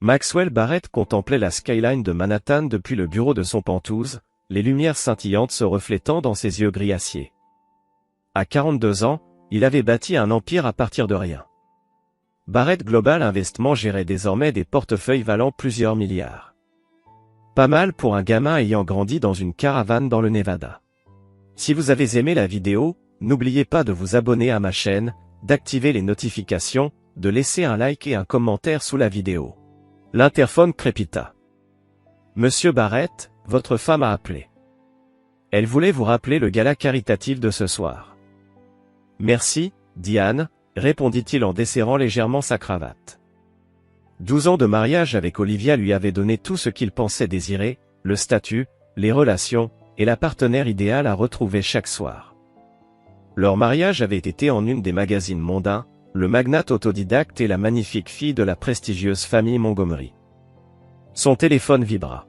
Maxwell Barrett contemplait la skyline de Manhattan depuis le bureau de son pentouse, les lumières scintillantes se reflétant dans ses yeux gris acier. À 42 ans, il avait bâti un empire à partir de rien. Barrett Global Investment gérait désormais des portefeuilles valant plusieurs milliards. Pas mal pour un gamin ayant grandi dans une caravane dans le Nevada. Si vous avez aimé la vidéo, n'oubliez pas de vous abonner à ma chaîne, d'activer les notifications, de laisser un like et un commentaire sous la vidéo. L'interphone crépita. Monsieur Barrett, votre femme a appelé. Elle voulait vous rappeler le gala caritatif de ce soir. Merci, Diane, répondit-il en desserrant légèrement sa cravate. 12 ans de mariage avec Olivia lui avaient donné tout ce qu'il pensait désirer, le statut, les relations, et la partenaire idéale à retrouver chaque soir. Leur mariage avait été en une des magazines mondains, le magnate autodidacte et la magnifique fille de la prestigieuse famille Montgomery. Son téléphone vibra.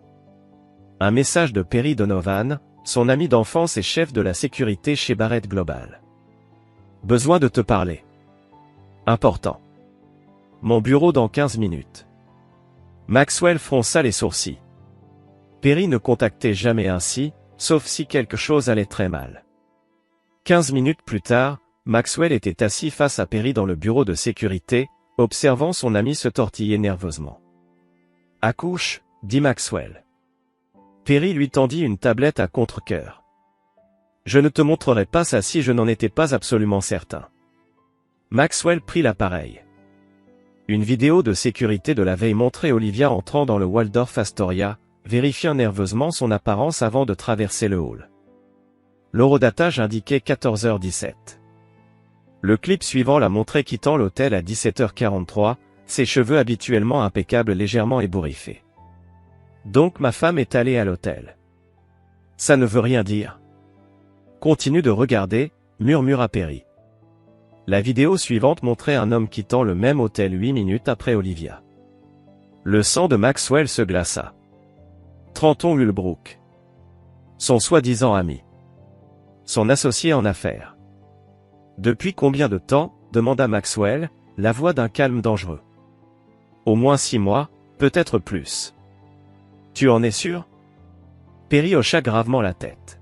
Un message de Perry Donovan, son ami d'enfance et chef de la sécurité chez Barrett Global. Besoin de te parler. Important. Mon bureau dans 15 minutes. Maxwell fronça les sourcils. Perry ne contactait jamais ainsi, sauf si quelque chose allait très mal. 15 minutes plus tard, Maxwell était assis face à Perry dans le bureau de sécurité, observant son ami se tortiller nerveusement. « Accouche », dit Maxwell. Perry lui tendit une tablette à contre-cœur. « Je ne te montrerai pas ça si je n'en étais pas absolument certain. » Maxwell prit l'appareil. Une vidéo de sécurité de la veille montrait Olivia entrant dans le Waldorf Astoria, vérifiant nerveusement son apparence avant de traverser le hall. L'horodatage indiquait 14h17. Le clip suivant la montrait quittant l'hôtel à 17h43, ses cheveux habituellement impeccables légèrement ébouriffés. Donc ma femme est allée à l'hôtel. Ça ne veut rien dire. Continue de regarder, murmura Perry. La vidéo suivante montrait un homme quittant le même hôtel 8 minutes après Olivia. Le sang de Maxwell se glaça. Trenton Ulbrook. Son soi-disant ami. Son associé en affaires. Depuis combien de temps, demanda Maxwell, la voix d'un calme dangereux. Au moins 6 mois, peut-être plus. Tu en es sûr? Perry hocha gravement la tête.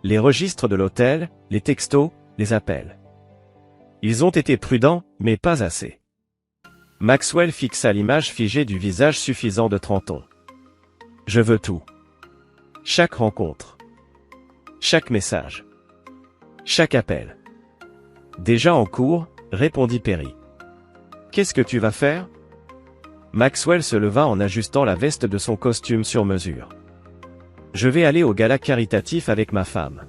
Les registres de l'hôtel, les textos, les appels. Ils ont été prudents, mais pas assez. Maxwell fixa l'image figée du visage suffisant de Trenton. Je veux tout. Chaque rencontre. Chaque message. Chaque appel. Déjà en cours, répondit Perry. Qu'est-ce que tu vas faire? Maxwell se leva en ajustant la veste de son costume sur mesure. Je vais aller au gala caritatif avec ma femme.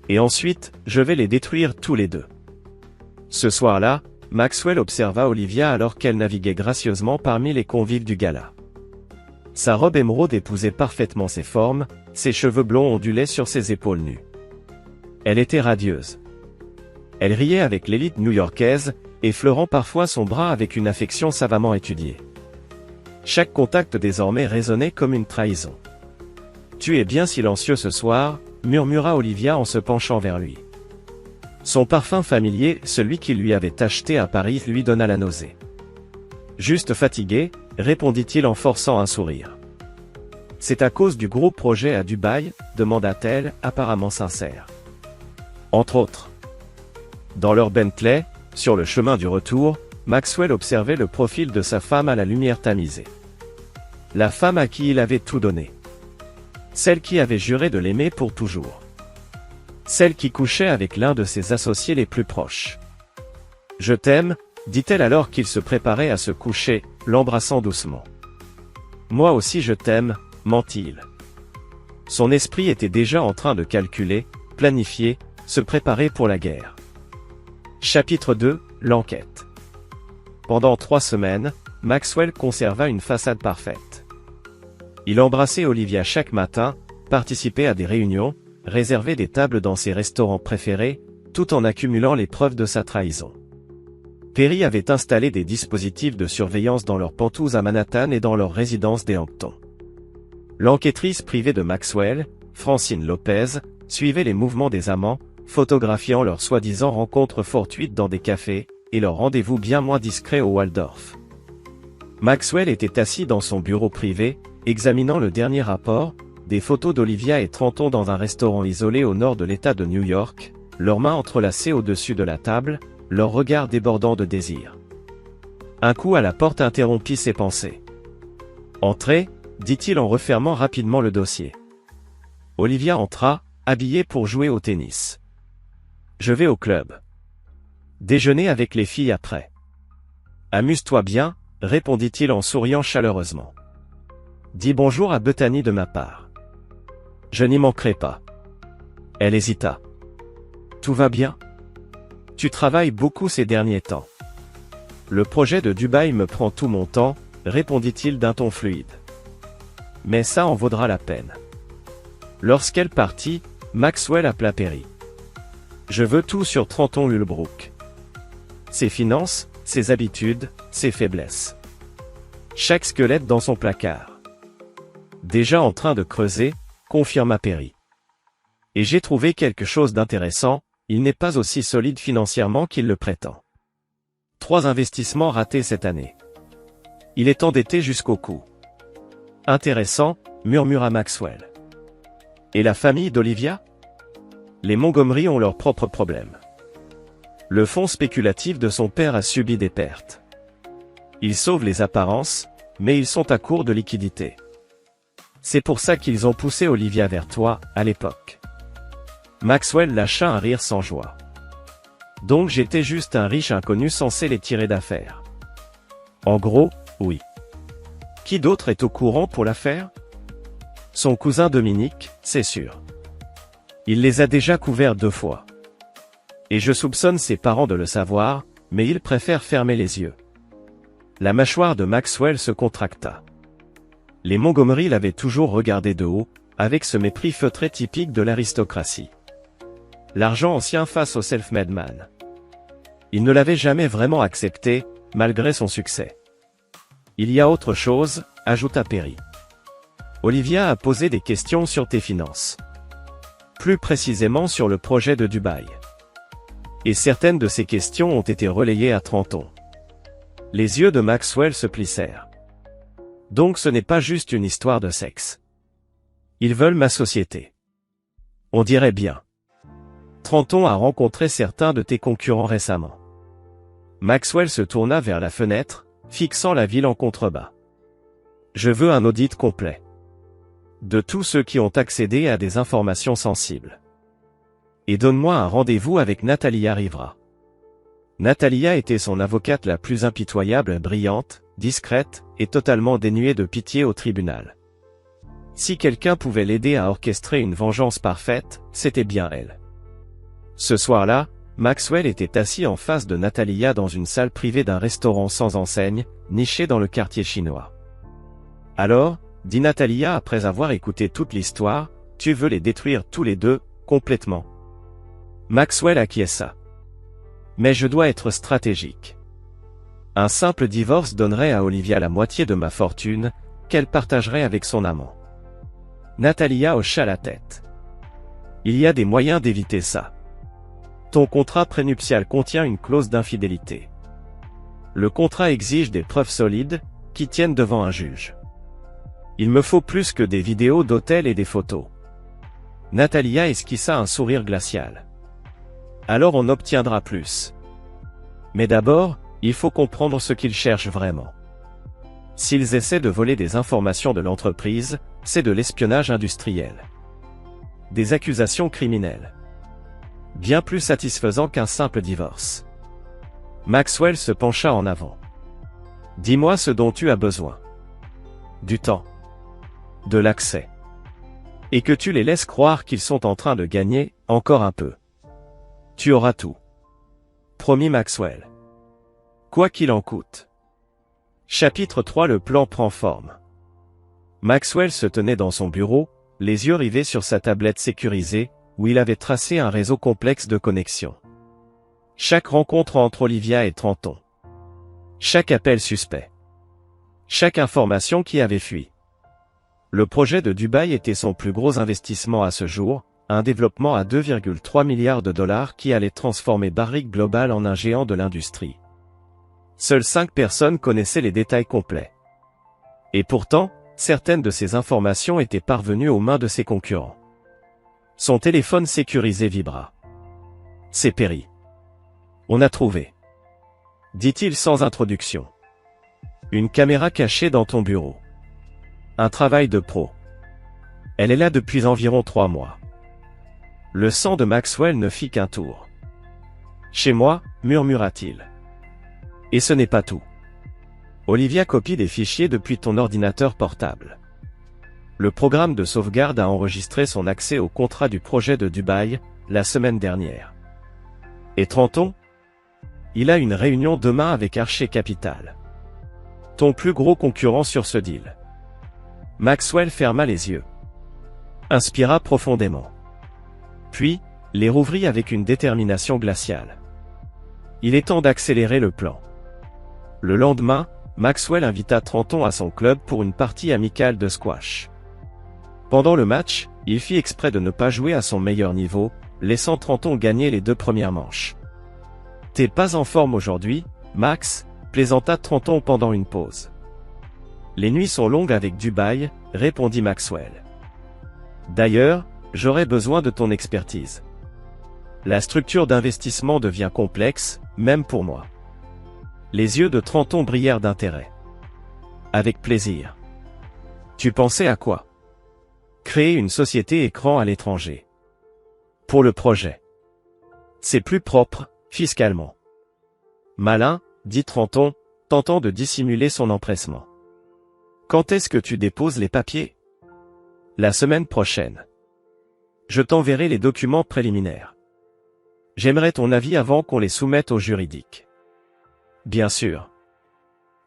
Et ensuite, je vais les détruire tous les deux. Ce soir-là, Maxwell observa Olivia alors qu'elle naviguait gracieusement parmi les convives du gala. Sa robe émeraude épousait parfaitement ses formes, ses cheveux blonds ondulaient sur ses épaules nues. Elle était radieuse. Elle riait avec l'élite new-yorkaise, effleurant parfois son bras avec une affection savamment étudiée. Chaque contact désormais résonnait comme une trahison. « Tu es bien silencieux ce soir », murmura Olivia en se penchant vers lui. Son parfum familier, celui qu'il lui avait acheté à Paris, lui donna la nausée. « Juste fatigué », répondit-il en forçant un sourire. « C'est à cause du gros projet à Dubaï ?» demanda-t-elle, apparemment sincère. « Entre autres. » Dans leur Bentley, sur le chemin du retour, Maxwell observait le profil de sa femme à la lumière tamisée. La femme à qui il avait tout donné. Celle qui avait juré de l'aimer pour toujours. Celle qui couchait avec l'un de ses associés les plus proches. « Je t'aime », dit-elle alors qu'il se préparait à se coucher, l'embrassant doucement. « Moi aussi je t'aime », ment-il. Son esprit était déjà en train de calculer, planifier, se préparer pour la guerre. Chapitre 2, l'enquête. Pendant 3 semaines, Maxwell conserva une façade parfaite. Il embrassait Olivia chaque matin, participait à des réunions, réservait des tables dans ses restaurants préférés, tout en accumulant les preuves de sa trahison. Perry avait installé des dispositifs de surveillance dans leurs pentouses à Manhattan et dans leur résidence des Hamptons. L'enquêtrice privée de Maxwell, Francine Lopez, suivait les mouvements des amants, photographiant leurs soi-disant rencontres fortuites dans des cafés, et leurs rendez-vous bien moins discrets au Waldorf. Maxwell était assis dans son bureau privé, examinant le dernier rapport, des photos d'Olivia et Trenton dans un restaurant isolé au nord de l'État de New York, leurs mains entrelacées au-dessus de la table, leurs regards débordants de désir. Un coup à la porte interrompit ses pensées. « Entrez », dit-il en refermant rapidement le dossier. Olivia entra, habillée pour jouer au tennis. « Je vais au club. Déjeuner avec les filles après. »« Amuse-toi bien », répondit-il en souriant chaleureusement. « Dis bonjour à Bethany de ma part. »« Je n'y manquerai pas. » Elle hésita. « Tout va bien ? Tu travailles beaucoup ces derniers temps. »« Le projet de Dubaï me prend tout mon temps, » répondit-il d'un ton fluide. « Mais ça en vaudra la peine. » Lorsqu'elle partit, Maxwell appela Perry. « Je veux tout sur Trenton Ulbrook. Ses finances, ses habitudes, ses faiblesses. Chaque squelette dans son placard. » Déjà en train de creuser, confirma Perry. « Et j'ai trouvé quelque chose d'intéressant, il n'est pas aussi solide financièrement qu'il le prétend. 3 investissements ratés cette année. Il est endetté jusqu'au cou. » Intéressant, murmura Maxwell. Et la famille d'Olivia ? Les Montgomery ont leurs propres problèmes. Le fonds spéculatif de son père a subi des pertes. Ils sauvent les apparences, mais ils sont à court de liquidités. C'est pour ça qu'ils ont poussé Olivia vers toi, à l'époque. Maxwell lâcha un rire sans joie. Donc j'étais juste un riche inconnu censé les tirer d'affaire. En gros, oui. Qui d'autre est au courant pour l'affaire ? Son cousin Dominique, c'est sûr. Il les a déjà couverts 2 fois. Et je soupçonne ses parents de le savoir, mais ils préfèrent fermer les yeux. La mâchoire de Maxwell se contracta. Les Montgomery l'avaient toujours regardé de haut, avec ce mépris feutré typique de l'aristocratie. L'argent ancien face au self-made man. Il ne l'avait jamais vraiment accepté, malgré son succès. Il y a autre chose, ajouta Perry. Olivia a posé des questions sur tes finances. Plus précisément sur le projet de Dubaï. Et certaines de ces questions ont été relayées à Trenton. Les yeux de Maxwell se plissèrent. Donc ce n'est pas juste une histoire de sexe. Ils veulent ma société. On dirait bien. Trenton a rencontré certains de tes concurrents récemment. Maxwell se tourna vers la fenêtre, fixant la ville en contrebas. Je veux un audit complet. De tous ceux qui ont accédé à des informations sensibles. Et donne-moi un rendez-vous avec Natalia Rivera. Natalia était son avocate la plus impitoyable, brillante, discrète, et totalement dénuée de pitié au tribunal. Si quelqu'un pouvait l'aider à orchestrer une vengeance parfaite, c'était bien elle. Ce soir-là, Maxwell était assis en face de Natalia dans une salle privée d'un restaurant sans enseigne, niché dans le quartier chinois. Alors, dit Natalia après avoir écouté toute l'histoire, tu veux les détruire tous les deux, complètement. Maxwell acquiesça. Mais je dois être stratégique. Un simple divorce donnerait à Olivia la moitié de ma fortune, qu'elle partagerait avec son amant. Natalia hocha la tête. Il y a des moyens d'éviter ça. Ton contrat prénuptial contient une clause d'infidélité. Le contrat exige des preuves solides, qui tiennent devant un juge. Il me faut plus que des vidéos d'hôtels et des photos. Natalia esquissa un sourire glacial. Alors on obtiendra plus. Mais d'abord, il faut comprendre ce qu'ils cherchent vraiment. S'ils essaient de voler des informations de l'entreprise, c'est de l'espionnage industriel. Des accusations criminelles. Bien plus satisfaisant qu'un simple divorce. Maxwell se pencha en avant. Dis-moi ce dont tu as besoin. Du temps. De l'accès. Et que tu les laisses croire qu'ils sont en train de gagner, encore un peu. Tu auras tout. Promis Maxwell. Quoi qu'il en coûte. Chapitre 3. Le plan prend forme. Maxwell se tenait dans son bureau, les yeux rivés sur sa tablette sécurisée, où il avait tracé un réseau complexe de connexions. Chaque rencontre entre Olivia et Trenton. Chaque appel suspect. Chaque information qui avait fui. Le projet de Dubaï était son plus gros investissement à ce jour, un développement à 2,3 milliards de dollars qui allait transformer Barrick Global en un géant de l'industrie. Seules 5 personnes connaissaient les détails complets. Et pourtant, certaines de ces informations étaient parvenues aux mains de ses concurrents. Son téléphone sécurisé vibra. C'est Perry. On a trouvé. Dit-il sans introduction. Une caméra cachée dans ton bureau. Un travail de pro. Elle est là depuis environ 3 mois. Le sang de Maxwell ne fit qu'un tour. Chez moi, murmura-t-il. Et ce n'est pas tout. Olivia copie des fichiers depuis ton ordinateur portable. Le programme de sauvegarde a enregistré son accès au contrat du projet de Dubaï, la semaine dernière. Et Trenton? Il a une réunion demain avec Archer Capital. Ton plus gros concurrent sur ce deal. Maxwell ferma les yeux. Inspira profondément. Puis, les rouvrit avec une détermination glaciale. Il est temps d'accélérer le plan. Le lendemain, Maxwell invita Trenton à son club pour une partie amicale de squash. Pendant le match, il fit exprès de ne pas jouer à son meilleur niveau, laissant Trenton gagner les 2 premières manches. « T'es pas en forme aujourd'hui, Max ?» plaisanta Trenton pendant une pause. « Les nuits sont longues avec Dubaï », répondit Maxwell. « D'ailleurs, j'aurais besoin de ton expertise. La structure d'investissement devient complexe, même pour moi. » Les yeux de Trenton brillèrent d'intérêt. « Avec plaisir. Tu pensais à quoi ? Créer une société écran à l'étranger. Pour le projet. C'est plus propre, fiscalement. » Malin, dit Trenton, tentant de dissimuler son empressement. « Quand est-ce que tu déposes les papiers ? » La semaine prochaine. Je t'enverrai les documents préliminaires. J'aimerais ton avis avant qu'on les soumette au juridique. Bien sûr.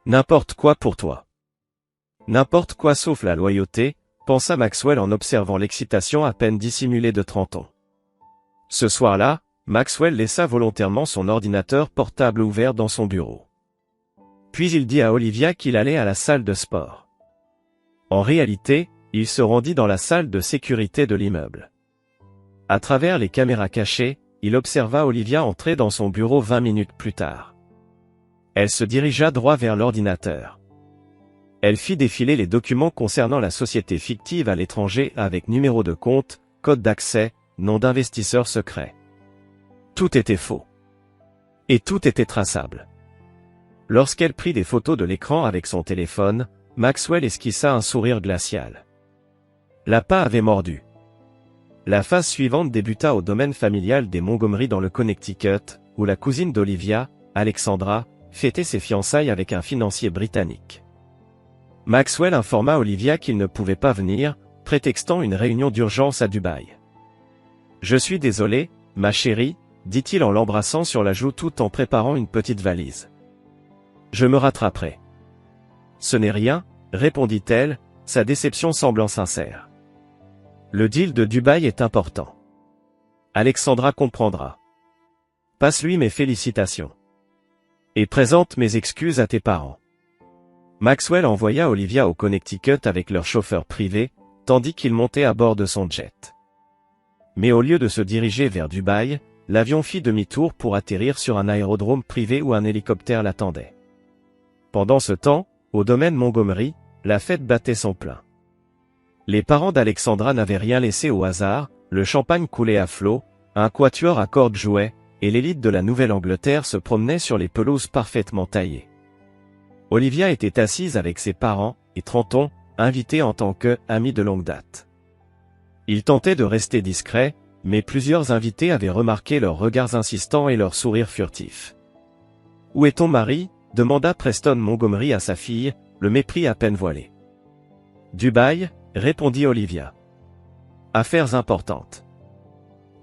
N'importe quoi pour toi. N'importe quoi sauf la loyauté, pensa Maxwell en observant l'excitation à peine dissimulée de Trenton. Ce soir-là, Maxwell laissa volontairement son ordinateur portable ouvert dans son bureau. Puis il dit à Olivia qu'il allait à la salle de sport. En réalité, il se rendit dans la salle de sécurité de l'immeuble. À travers les caméras cachées, il observa Olivia entrer dans son bureau 20 minutes plus tard. Elle se dirigea droit vers l'ordinateur. Elle fit défiler les documents concernant la société fictive à l'étranger avec numéro de compte, code d'accès, nom d'investisseur secret. Tout était faux. Et tout était traçable. Lorsqu'elle prit des photos de l'écran avec son téléphone, Maxwell esquissa un sourire glacial. L'appât avait mordu. La phase suivante débuta au domaine familial des Montgomery dans le Connecticut, où la cousine d'Olivia, Alexandra, fêtait ses fiançailles avec un financier britannique. Maxwell informa Olivia qu'il ne pouvait pas venir, prétextant une réunion d'urgence à Dubaï. « Je suis désolé, ma chérie, » dit-il en l'embrassant sur la joue tout en préparant une petite valise. « Je me rattraperai. »« Ce n'est rien, » répondit-elle, sa déception semblant sincère. « Le deal de Dubaï est important. Alexandra comprendra. Passe-lui mes félicitations. Et présente mes excuses à tes parents. » Maxwell envoya Olivia au Connecticut avec leur chauffeur privé, tandis qu'il montait à bord de son jet. Mais au lieu de se diriger vers Dubaï, l'avion fit demi-tour pour atterrir sur un aérodrome privé où un hélicoptère l'attendait. Pendant ce temps, au domaine Montgomery, la fête battait son plein. Les parents d'Alexandra n'avaient rien laissé au hasard, le champagne coulait à flots, un quatuor à cordes jouait, et l'élite de la Nouvelle-Angleterre se promenait sur les pelouses parfaitement taillées. Olivia était assise avec ses parents, et Trenton, invité en tant que ami de longue date. Il tentait de rester discret, mais plusieurs invités avaient remarqué leurs regards insistants et leurs sourires furtifs. « Où est ton mari ?» demanda Preston Montgomery à sa fille, le mépris à peine voilé. « Dubaï » répondit Olivia. « Affaires importantes. »«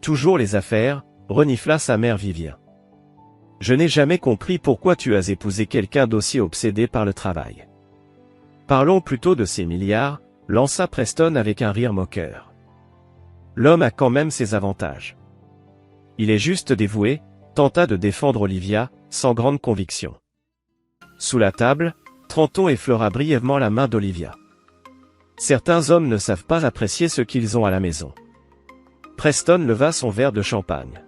Toujours les affaires » renifla sa mère Vivien. « Je n'ai jamais compris pourquoi tu as épousé quelqu'un d'aussi obsédé par le travail. »« Parlons plutôt de ces milliards » lança Preston avec un rire moqueur. « L'homme a quand même ses avantages. Il est juste dévoué » tenta de défendre Olivia, sans grande conviction. Sous la table, Trenton effleura brièvement la main d'Olivia. « Certains hommes ne savent pas apprécier ce qu'ils ont à la maison. » Preston leva son verre de champagne.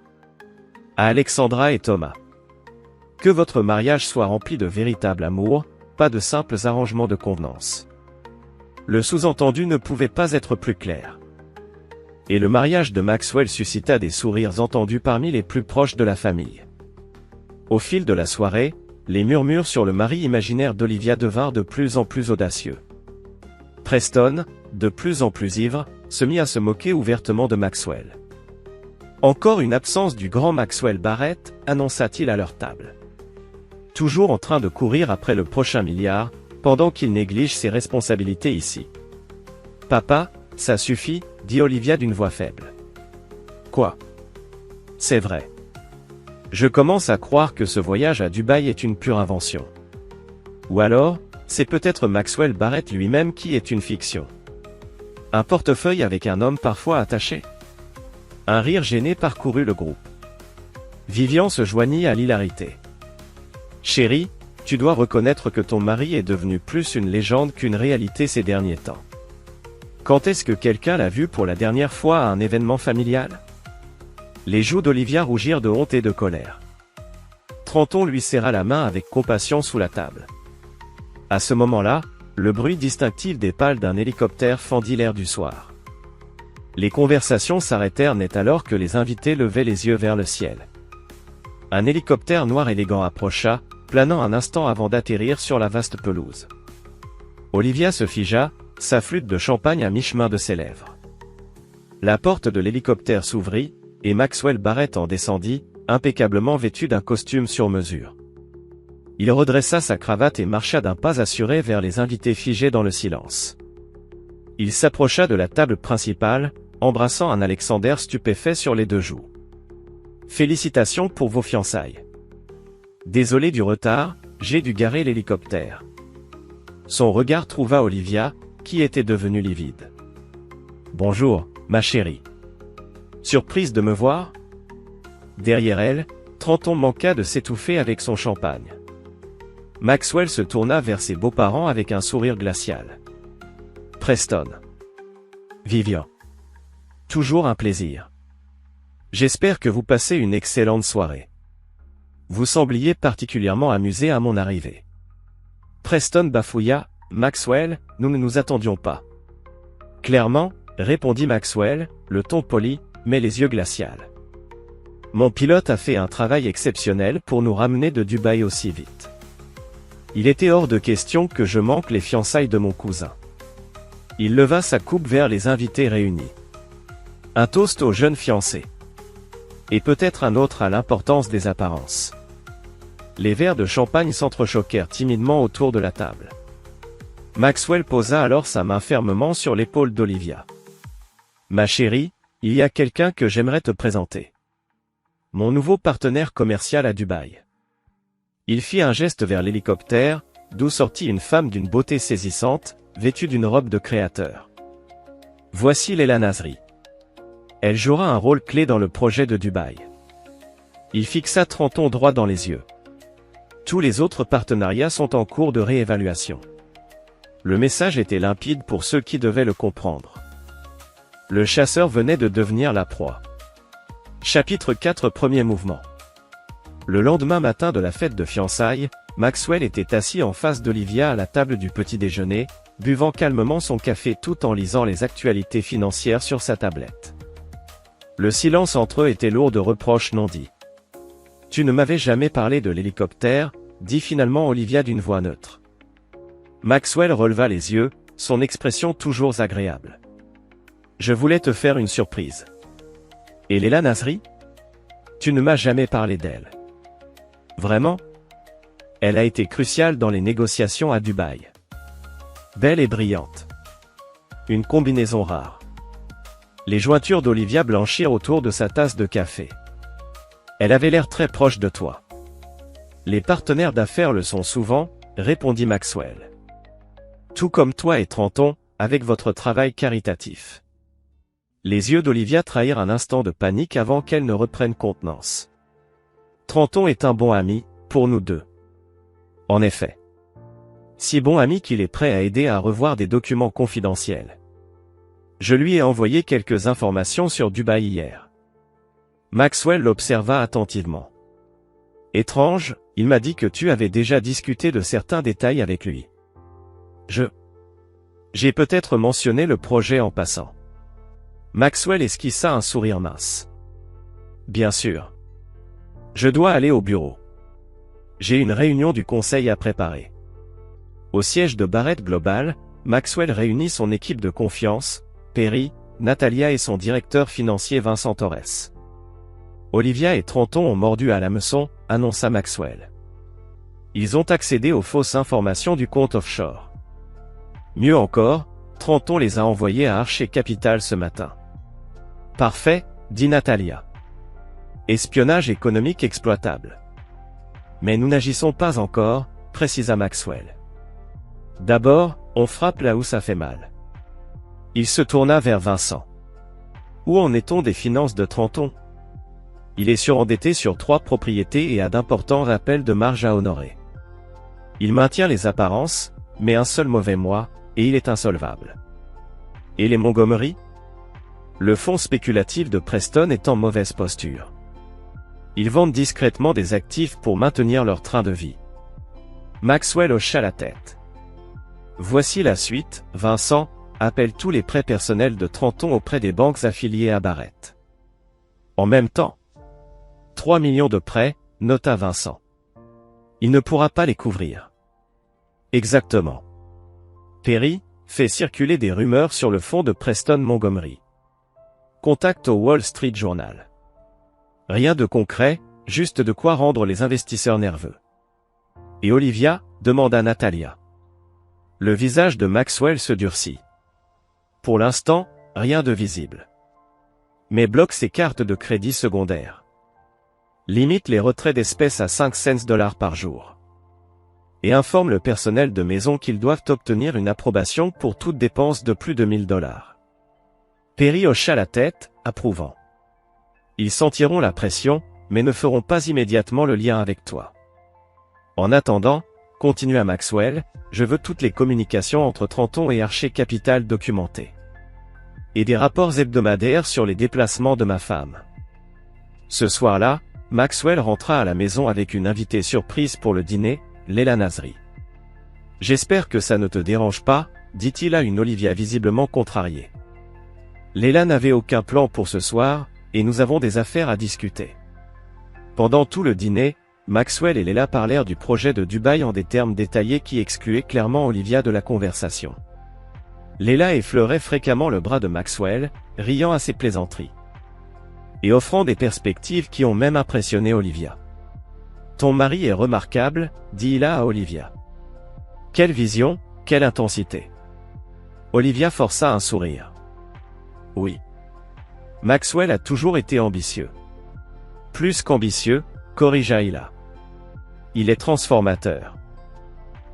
À Alexandra et Thomas. Que votre mariage soit rempli de véritable amour, pas de simples arrangements de convenance. Le sous-entendu ne pouvait pas être plus clair. Et le mariage de Maxwell suscita des sourires entendus parmi les plus proches de la famille. Au fil de la soirée, les murmures sur le mari imaginaire d'Olivia devinrent de plus en plus audacieux. Preston, de plus en plus ivre, se mit à se moquer ouvertement de Maxwell. Encore une absence du grand Maxwell Barrett, annonça-t-il à leur table. Toujours en train de courir après le prochain milliard, pendant qu'il néglige ses responsabilités ici. Papa, ça suffit, dit Olivia d'une voix faible. Quoi? C'est vrai. Je commence à croire que ce voyage à Dubaï est une pure invention. Ou alors, c'est peut-être Maxwell Barrett lui-même qui est une fiction. Un portefeuille avec un homme parfois attaché. Un rire gêné parcourut le groupe. Vivian se joignit à l'hilarité. Chérie, tu dois reconnaître que ton mari est devenu plus une légende qu'une réalité ces derniers temps. Quand est-ce que quelqu'un l'a vu pour la dernière fois à un événement familial? Les joues d'Olivia rougirent de honte et de colère. Trenton lui serra la main avec compassion sous la table. À ce moment-là, le bruit distinctif des pales d'un hélicoptère fendit l'air du soir. Les conversations s'arrêtèrent net alors que les invités levaient les yeux vers le ciel. Un hélicoptère noir élégant approcha, planant un instant avant d'atterrir sur la vaste pelouse. Olivia se figea, sa flûte de champagne à mi-chemin de ses lèvres. La porte de l'hélicoptère s'ouvrit, et Maxwell Barrett en descendit, impeccablement vêtu d'un costume sur mesure. Il redressa sa cravate et marcha d'un pas assuré vers les invités figés dans le silence. Il s'approcha de la table principale, embrassant un Alexander stupéfait sur les deux joues. Félicitations pour vos fiançailles. Désolé du retard, j'ai dû garer l'hélicoptère. Son regard trouva Olivia, qui était devenue livide. Bonjour, ma chérie. Surprise de me voir? Derrière elle, Trenton manqua de s'étouffer avec son champagne. Maxwell se tourna vers ses beaux-parents avec un sourire glacial. Preston. Vivian. Toujours un plaisir. J'espère que vous passez une excellente soirée. Vous sembliez particulièrement amusé à mon arrivée. Preston bafouilla, Maxwell, nous ne nous attendions pas. Clairement, répondit Maxwell, le ton poli, mais les yeux glacials. Mon pilote a fait un travail exceptionnel pour nous ramener de Dubaï aussi vite. Il était hors de question que je manque les fiançailles de mon cousin. Il leva sa coupe vers les invités réunis. Un toast aux jeunes fiancés. Et peut-être un autre à l'importance des apparences. Les verres de champagne s'entrechoquèrent timidement autour de la table. Maxwell posa alors sa main fermement sur l'épaule d'Olivia. Ma chérie, il y a quelqu'un que j'aimerais te présenter. Mon nouveau partenaire commercial à Dubaï. Il fit un geste vers l'hélicoptère, d'où sortit une femme d'une beauté saisissante, vêtue d'une robe de créateur. Voici Leila Nasri. Elle jouera un rôle clé dans le projet de Dubaï. Il fixa Trenton droit dans les yeux. Tous les autres partenariats sont en cours de réévaluation. Le message était limpide pour ceux qui devaient le comprendre. Le chasseur venait de devenir la proie. Chapitre 4 Premier mouvement. Le lendemain matin de la fête de fiançailles, Maxwell était assis en face d'Olivia à la table du petit déjeuner, buvant calmement son café tout en lisant les actualités financières sur sa tablette. Le silence entre eux était lourd de reproches non dits. « Tu ne m'avais jamais parlé de l'hélicoptère », dit finalement Olivia d'une voix neutre. Maxwell releva les yeux, son expression toujours agréable. « Je voulais te faire une surprise. » « Et Leila Nasri? Tu ne m'as jamais parlé d'elle. » Vraiment? Elle a été cruciale dans les négociations à Dubaï. Belle et brillante. Une combinaison rare. Les jointures d'Olivia blanchirent autour de sa tasse de café. Elle avait l'air très proche de toi. Les partenaires d'affaires le sont souvent, répondit Maxwell. Tout comme toi et Trenton, avec votre travail caritatif. Les yeux d'Olivia trahirent un instant de panique avant qu'elle ne reprenne contenance. Trenton est un bon ami, pour nous deux. En effet. Si bon ami qu'il est prêt à aider à revoir des documents confidentiels. Je lui ai envoyé quelques informations sur Dubaï hier. Maxwell l'observa attentivement. Étrange, Il m'a dit que tu avais déjà discuté de certains détails avec lui. J'ai peut-être mentionné le projet en passant. Maxwell esquissa un sourire mince. Bien sûr. Je dois aller au bureau. J'ai une réunion du conseil à préparer. Au siège de Barrett Global, Maxwell réunit son équipe de confiance, Perry, Natalia et son directeur financier Vincent Torres. Olivia et Trenton ont mordu à l'hameçon, annonça Maxwell. Ils ont accédé aux fausses informations du compte offshore. Mieux encore, Trenton les a envoyés à Archer Capital ce matin. Parfait, dit Natalia. Espionnage économique exploitable. Mais nous n'agissons pas encore, précisa Maxwell. D'abord, on frappe là où ça fait mal. Il se tourna vers Vincent. Où en est-on des finances de Trenton? Il est surendetté sur 3 propriétés et a d'importants rappels de marge à honorer. Il maintient les apparences, mais un seul mauvais mois, et il est insolvable. Et les Montgomery? Le fonds spéculatif de Preston est en mauvaise posture. Ils vendent discrètement des actifs pour maintenir leur train de vie. Maxwell hocha la tête. Voici la suite, Vincent, appelle tous les prêts personnels de Trenton auprès des banques affiliées à Barrett. En même temps, 3 millions de prêts, nota Vincent. Il ne pourra pas les couvrir. Exactement. Perry, fait circuler des rumeurs sur le fonds de Preston Montgomery. Contact au Wall Street Journal. Rien de concret, juste de quoi rendre les investisseurs nerveux. Et Olivia, demanda Natalia. Le visage de Maxwell se durcit. Pour l'instant, rien de visible. Mais bloque ses cartes de crédit secondaires. Limite les retraits d'espèces à 5 cents par jour. Et informe le personnel de maison qu'ils doivent obtenir une approbation pour toute dépense de plus de $1000. Perry hocha la tête, approuvant. Ils sentiront la pression, mais ne feront pas immédiatement le lien avec toi. En attendant, continua Maxwell, je veux toutes les communications entre Trenton et Archer Capital documentées. Et des rapports hebdomadaires sur les déplacements de ma femme. Ce soir-là, Maxwell rentra à la maison avec une invitée surprise pour le dîner, Leila Nazri. J'espère que ça ne te dérange pas, dit-il à une Olivia visiblement contrariée. Leila n'avait aucun plan pour ce soir, et nous avons des affaires à discuter. Pendant tout le dîner, Maxwell et Leila parlèrent du projet de Dubaï en des termes détaillés qui excluaient clairement Olivia de la conversation. Leila effleurait fréquemment le bras de Maxwell, riant à ses plaisanteries. Et offrant des perspectives qui ont même impressionné Olivia. Ton mari est remarquable, dit Ila à Olivia. Quelle vision, quelle intensité. Olivia força un sourire. Oui. Maxwell a toujours été ambitieux. Plus qu'ambitieux, corrigea Ila. Il est transformateur.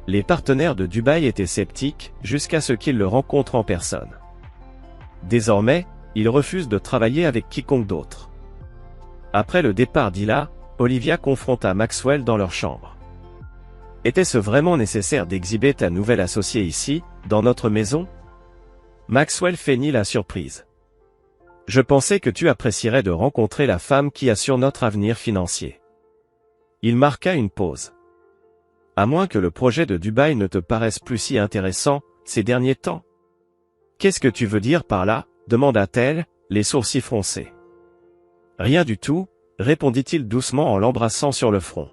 Les partenaires de Dubaï étaient sceptiques, jusqu'à ce qu'ils le rencontrent en personne. Désormais, ils refusent de travailler avec quiconque d'autre. Après le départ d'Ila, Olivia confronta Maxwell dans leur chambre. Était-ce vraiment nécessaire d'exhiber ta nouvelle associée ici, dans notre maison? Maxwell feignit la surprise. Je pensais que tu apprécierais de rencontrer la femme qui assure notre avenir financier. Il marqua une pause. À moins que le projet de Dubaï ne te paraisse plus si intéressant, ces derniers temps. Qu'est-ce que tu veux dire par là? Demanda-t-elle, les sourcils froncés. Rien du tout, répondit-il doucement en l'embrassant sur le front.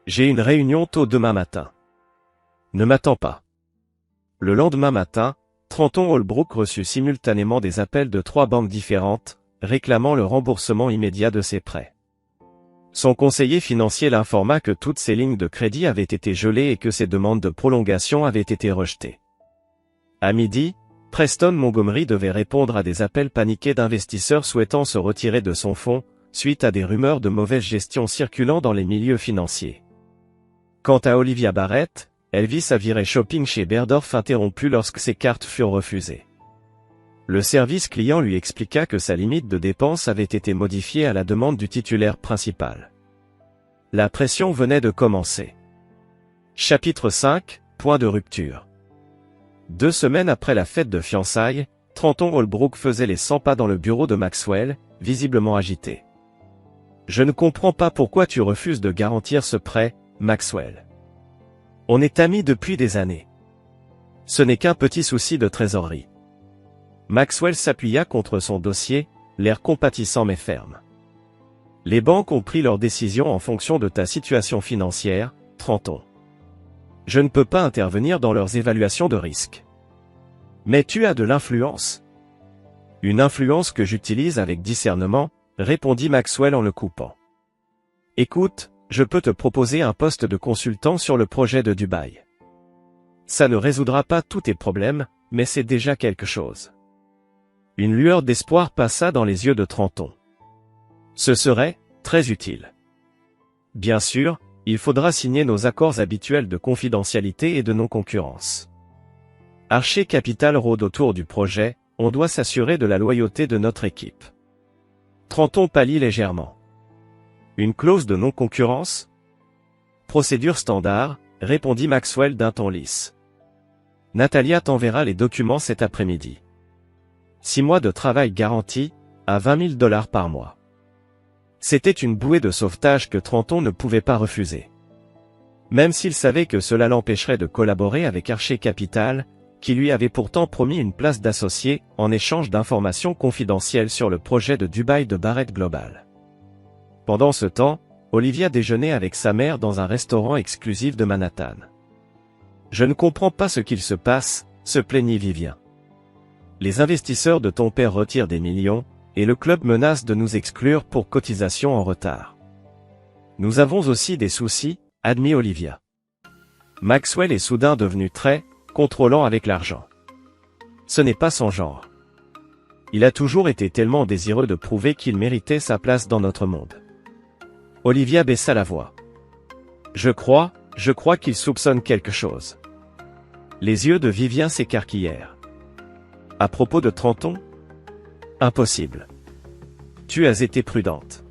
J'ai une réunion tôt demain matin. Ne m'attends pas. Le lendemain matin, Trenton Holbrook reçut simultanément des appels de 3 banques différentes, réclamant le remboursement immédiat de ses prêts. Son conseiller financier l'informa que toutes ses lignes de crédit avaient été gelées et que ses demandes de prolongation avaient été rejetées. À midi, Preston Montgomery devait répondre à des appels paniqués d'investisseurs souhaitant se retirer de son fonds, suite à des rumeurs de mauvaise gestion circulant dans les milieux financiers. Quant à Olivia Barrett, elle vit sa virée shopping chez Bergdorf interrompue lorsque ses cartes furent refusées. Le service client lui expliqua que sa limite de dépenses avait été modifiée à la demande du titulaire principal. La pression venait de commencer. Chapitre 5, point de rupture. 2 semaines après la fête de fiançailles, Trenton Holbrook faisait les 100 pas dans le bureau de Maxwell, visiblement agité. Je ne comprends pas pourquoi tu refuses de garantir ce prêt, Maxwell. On est amis depuis des années. Ce n'est qu'un petit souci de trésorerie. Maxwell s'appuya contre son dossier, l'air compatissant mais ferme. Les banques ont pris leurs décisions en fonction de ta situation financière, Trenton. Je ne peux pas intervenir dans leurs évaluations de risque. Mais tu as de l'influence. Une influence que j'utilise avec discernement, répondit Maxwell en le coupant. Écoute, je peux te proposer un poste de consultant sur le projet de Dubaï. Ça ne résoudra pas tous tes problèmes, mais c'est déjà quelque chose. Une lueur d'espoir passa dans les yeux de Trenton. Ce serait très utile. Bien sûr, il faudra signer nos accords habituels de confidentialité et de non-concurrence. Archer Capital rôde autour du projet, on doit s'assurer de la loyauté de notre équipe. Trenton pâlit légèrement. Une clause de non-concurrence? Procédure standard, répondit Maxwell d'un ton lisse. Natalia t'enverra les documents cet après-midi. 6 mois de travail garantis, à $20 000 par mois. C'était une bouée de sauvetage que Trenton ne pouvait pas refuser. Même s'il savait que cela l'empêcherait de collaborer avec Archer Capital, qui lui avait pourtant promis une place d'associé en échange d'informations confidentielles sur le projet de Dubaï de Barrett Global. Pendant ce temps, Olivia déjeunait avec sa mère dans un restaurant exclusif de Manhattan. « Je ne comprends pas ce qu'il se passe », se plaignit Vivien. « Les investisseurs de ton père retirent des millions, et le club menace de nous exclure pour cotisation en retard. Nous avons aussi des soucis, admit Olivia. Maxwell est soudain devenu très contrôlant avec l'argent. Ce n'est pas son genre. Il a toujours été tellement désireux de prouver qu'il méritait sa place dans notre monde. Olivia baissa la voix. Je crois qu'il soupçonne quelque chose. Les yeux de Vivien s'écarquillèrent. À propos de Trenton? Impossible. Tu as été prudente.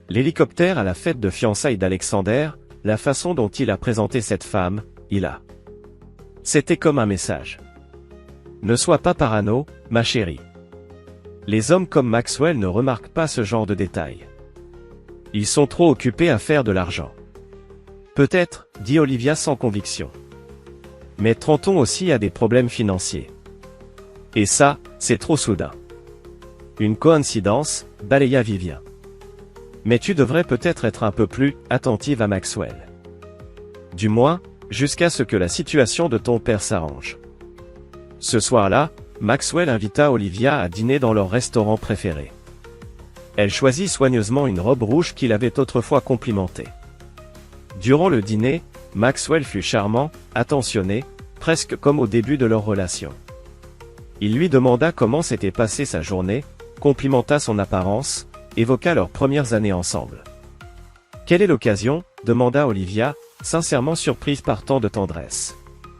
L'hélicoptère à la fête de fiançailles d'Alexander, la façon dont il a présenté cette femme, il a. C'était comme un message. Ne sois pas parano, ma chérie. Les hommes comme Maxwell ne remarquent pas ce genre de détails. Ils sont trop occupés à faire de l'argent. Peut-être, dit Olivia sans conviction. Mais Trenton aussi a des problèmes financiers. Et ça, c'est trop soudain. Une coïncidence, balaya Vivien. Mais tu devrais peut-être être un peu plus attentive à Maxwell. Du moins, jusqu'à ce que la situation de ton père s'arrange. Ce soir-là, Maxwell invita Olivia à dîner dans leur restaurant préféré. Elle choisit soigneusement une robe rouge qu'il avait autrefois complimentée. Durant le dîner, Maxwell fut charmant, attentionné, presque comme au début de leur relation. Il lui demanda comment s'était passée sa journée, complimenta son apparence, évoqua leurs premières années ensemble. « Quelle est l'occasion ?» demanda Olivia, sincèrement surprise par tant de tendresse.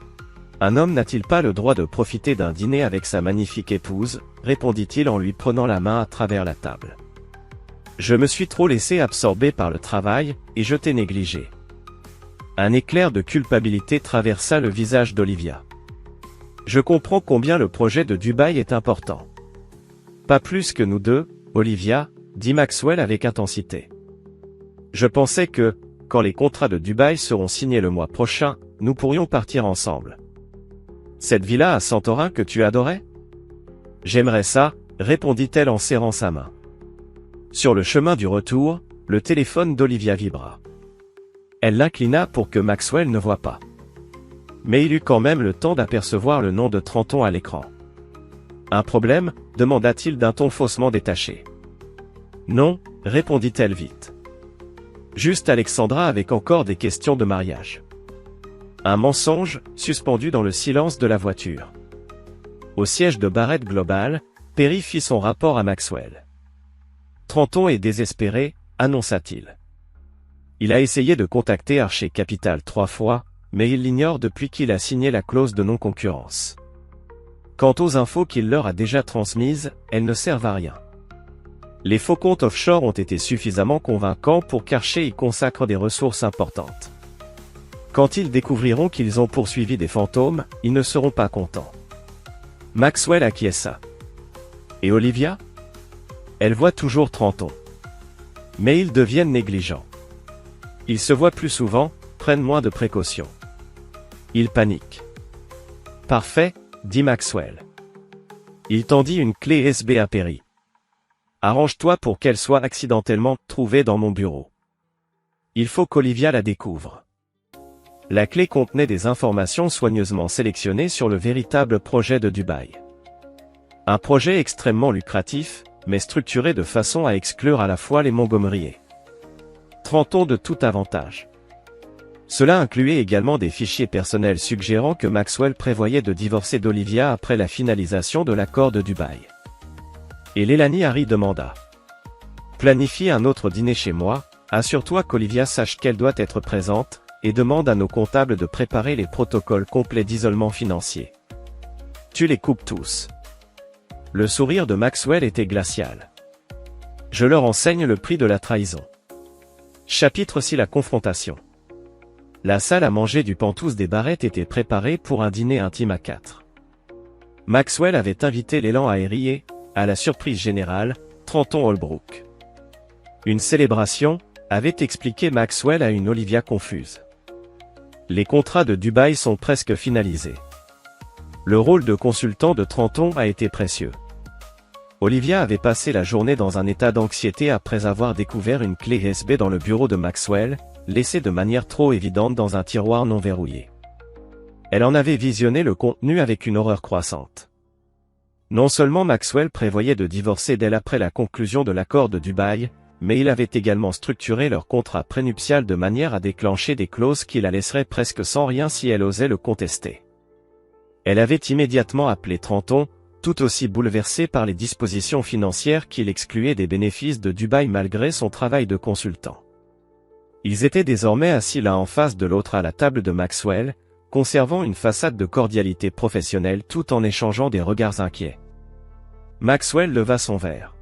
« Un homme n'a-t-il pas le droit de profiter d'un dîner avec sa magnifique épouse ?» répondit-il en lui prenant la main à travers la table. « Je me suis trop laissé absorber par le travail, et je t'ai négligé. » Un éclair de culpabilité traversa le visage d'Olivia. « Je comprends combien le projet de Dubaï est important. »« Pas plus que nous deux, Olivia, » dit Maxwell avec intensité. « Je pensais que, quand les contrats de Dubaï seront signés le mois prochain, nous pourrions partir ensemble. Cette villa à Santorin que tu adorais? » « J'aimerais ça, » répondit-elle en serrant sa main. Sur le chemin du retour, le téléphone d'Olivia vibra. Elle l'inclina pour que Maxwell ne voie pas. Mais il eut quand même le temps d'apercevoir le nom de Trenton à l'écran. « Un problème ?» demanda-t-il d'un ton faussement détaché. « Non », répondit-elle vite. Juste Alexandra avec encore des questions de mariage. Un mensonge, suspendu dans le silence de la voiture. Au siège de Barrett Global, Perry fit son rapport à Maxwell. Trenton est désespéré, annonça-t-il. Il a essayé de contacter Archer Capital 3 fois, mais il l'ignore depuis qu'il a signé la clause de non-concurrence. Quant aux infos qu'il leur a déjà transmises, elles ne servent à rien. Les faux comptes offshore ont été suffisamment convaincants pour qu'Archer y consacre des ressources importantes. Quand ils découvriront qu'ils ont poursuivi des fantômes, ils ne seront pas contents. Maxwell acquiesça. Et Olivia? Elle voit toujours Trenton. Mais ils deviennent négligents. Ils se voient plus souvent, prennent moins de précautions. Ils paniquent. Parfait, dit Maxwell. Il tendit une clé USB à Perry. Arrange-toi pour qu'elle soit accidentellement trouvée dans mon bureau. Il faut qu'Olivia la découvre. La clé contenait des informations soigneusement sélectionnées sur le véritable projet de Dubaï. Un projet extrêmement lucratif, mais structuré de façon à exclure à la fois les Montgomery. Trenton de tout avantage. Cela incluait également des fichiers personnels suggérant que Maxwell prévoyait de divorcer d'Olivia après la finalisation de l'accord de Dubaï. Et Leilani Hari demanda. Planifie un autre dîner chez moi, assure-toi qu'Olivia sache qu'elle doit être présente, et demande à nos comptables de préparer les protocoles complets d'isolement financier. Tu les coupes tous. Le sourire de Maxwell était glacial. Je leur enseigne le prix de la trahison. Chapitre 6. La confrontation. La salle à manger du Pantouse des Barrettes était préparée pour un dîner intime à 4. Maxwell avait invité l'élan aérien, et, à la surprise générale, Trenton Holbrook. Une célébration, avait expliqué Maxwell à une Olivia confuse. Les contrats de Dubaï sont presque finalisés. Le rôle de consultant de Trenton a été précieux. Olivia avait passé la journée dans un état d'anxiété après avoir découvert une clé USB dans le bureau de Maxwell, laissée de manière trop évidente dans un tiroir non verrouillé. Elle en avait visionné le contenu avec une horreur croissante. Non seulement Maxwell prévoyait de divorcer d'elle après la conclusion de l'accord de Dubaï, mais il avait également structuré leur contrat prénuptial de manière à déclencher des clauses qui la laisseraient presque sans rien si elle osait le contester. Elle avait immédiatement appelé Trenton, tout aussi bouleversée par les dispositions financières qui l'excluaient des bénéfices de Dubaï malgré son travail de consultant. Ils étaient désormais assis l'un en face de l'autre à la table de Maxwell, conservant une façade de cordialité professionnelle tout en échangeant des regards inquiets. Maxwell leva son verre.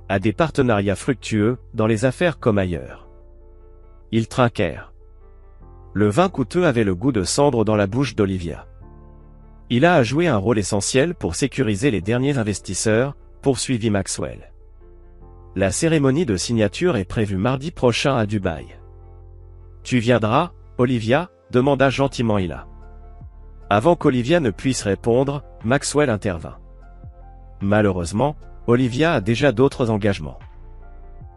À des partenariats fructueux, dans les affaires comme ailleurs. Ils trinquèrent. Le vin coûteux avait le goût de cendre dans la bouche d'Olivia. Il a joué un rôle essentiel pour sécuriser les derniers investisseurs, poursuivit Maxwell. La cérémonie de signature est prévue mardi prochain à Dubaï. Tu viendras, Olivia, demanda gentiment Hila. Avant qu'Olivia ne puisse répondre, Maxwell intervint. Malheureusement, Olivia a déjà d'autres engagements.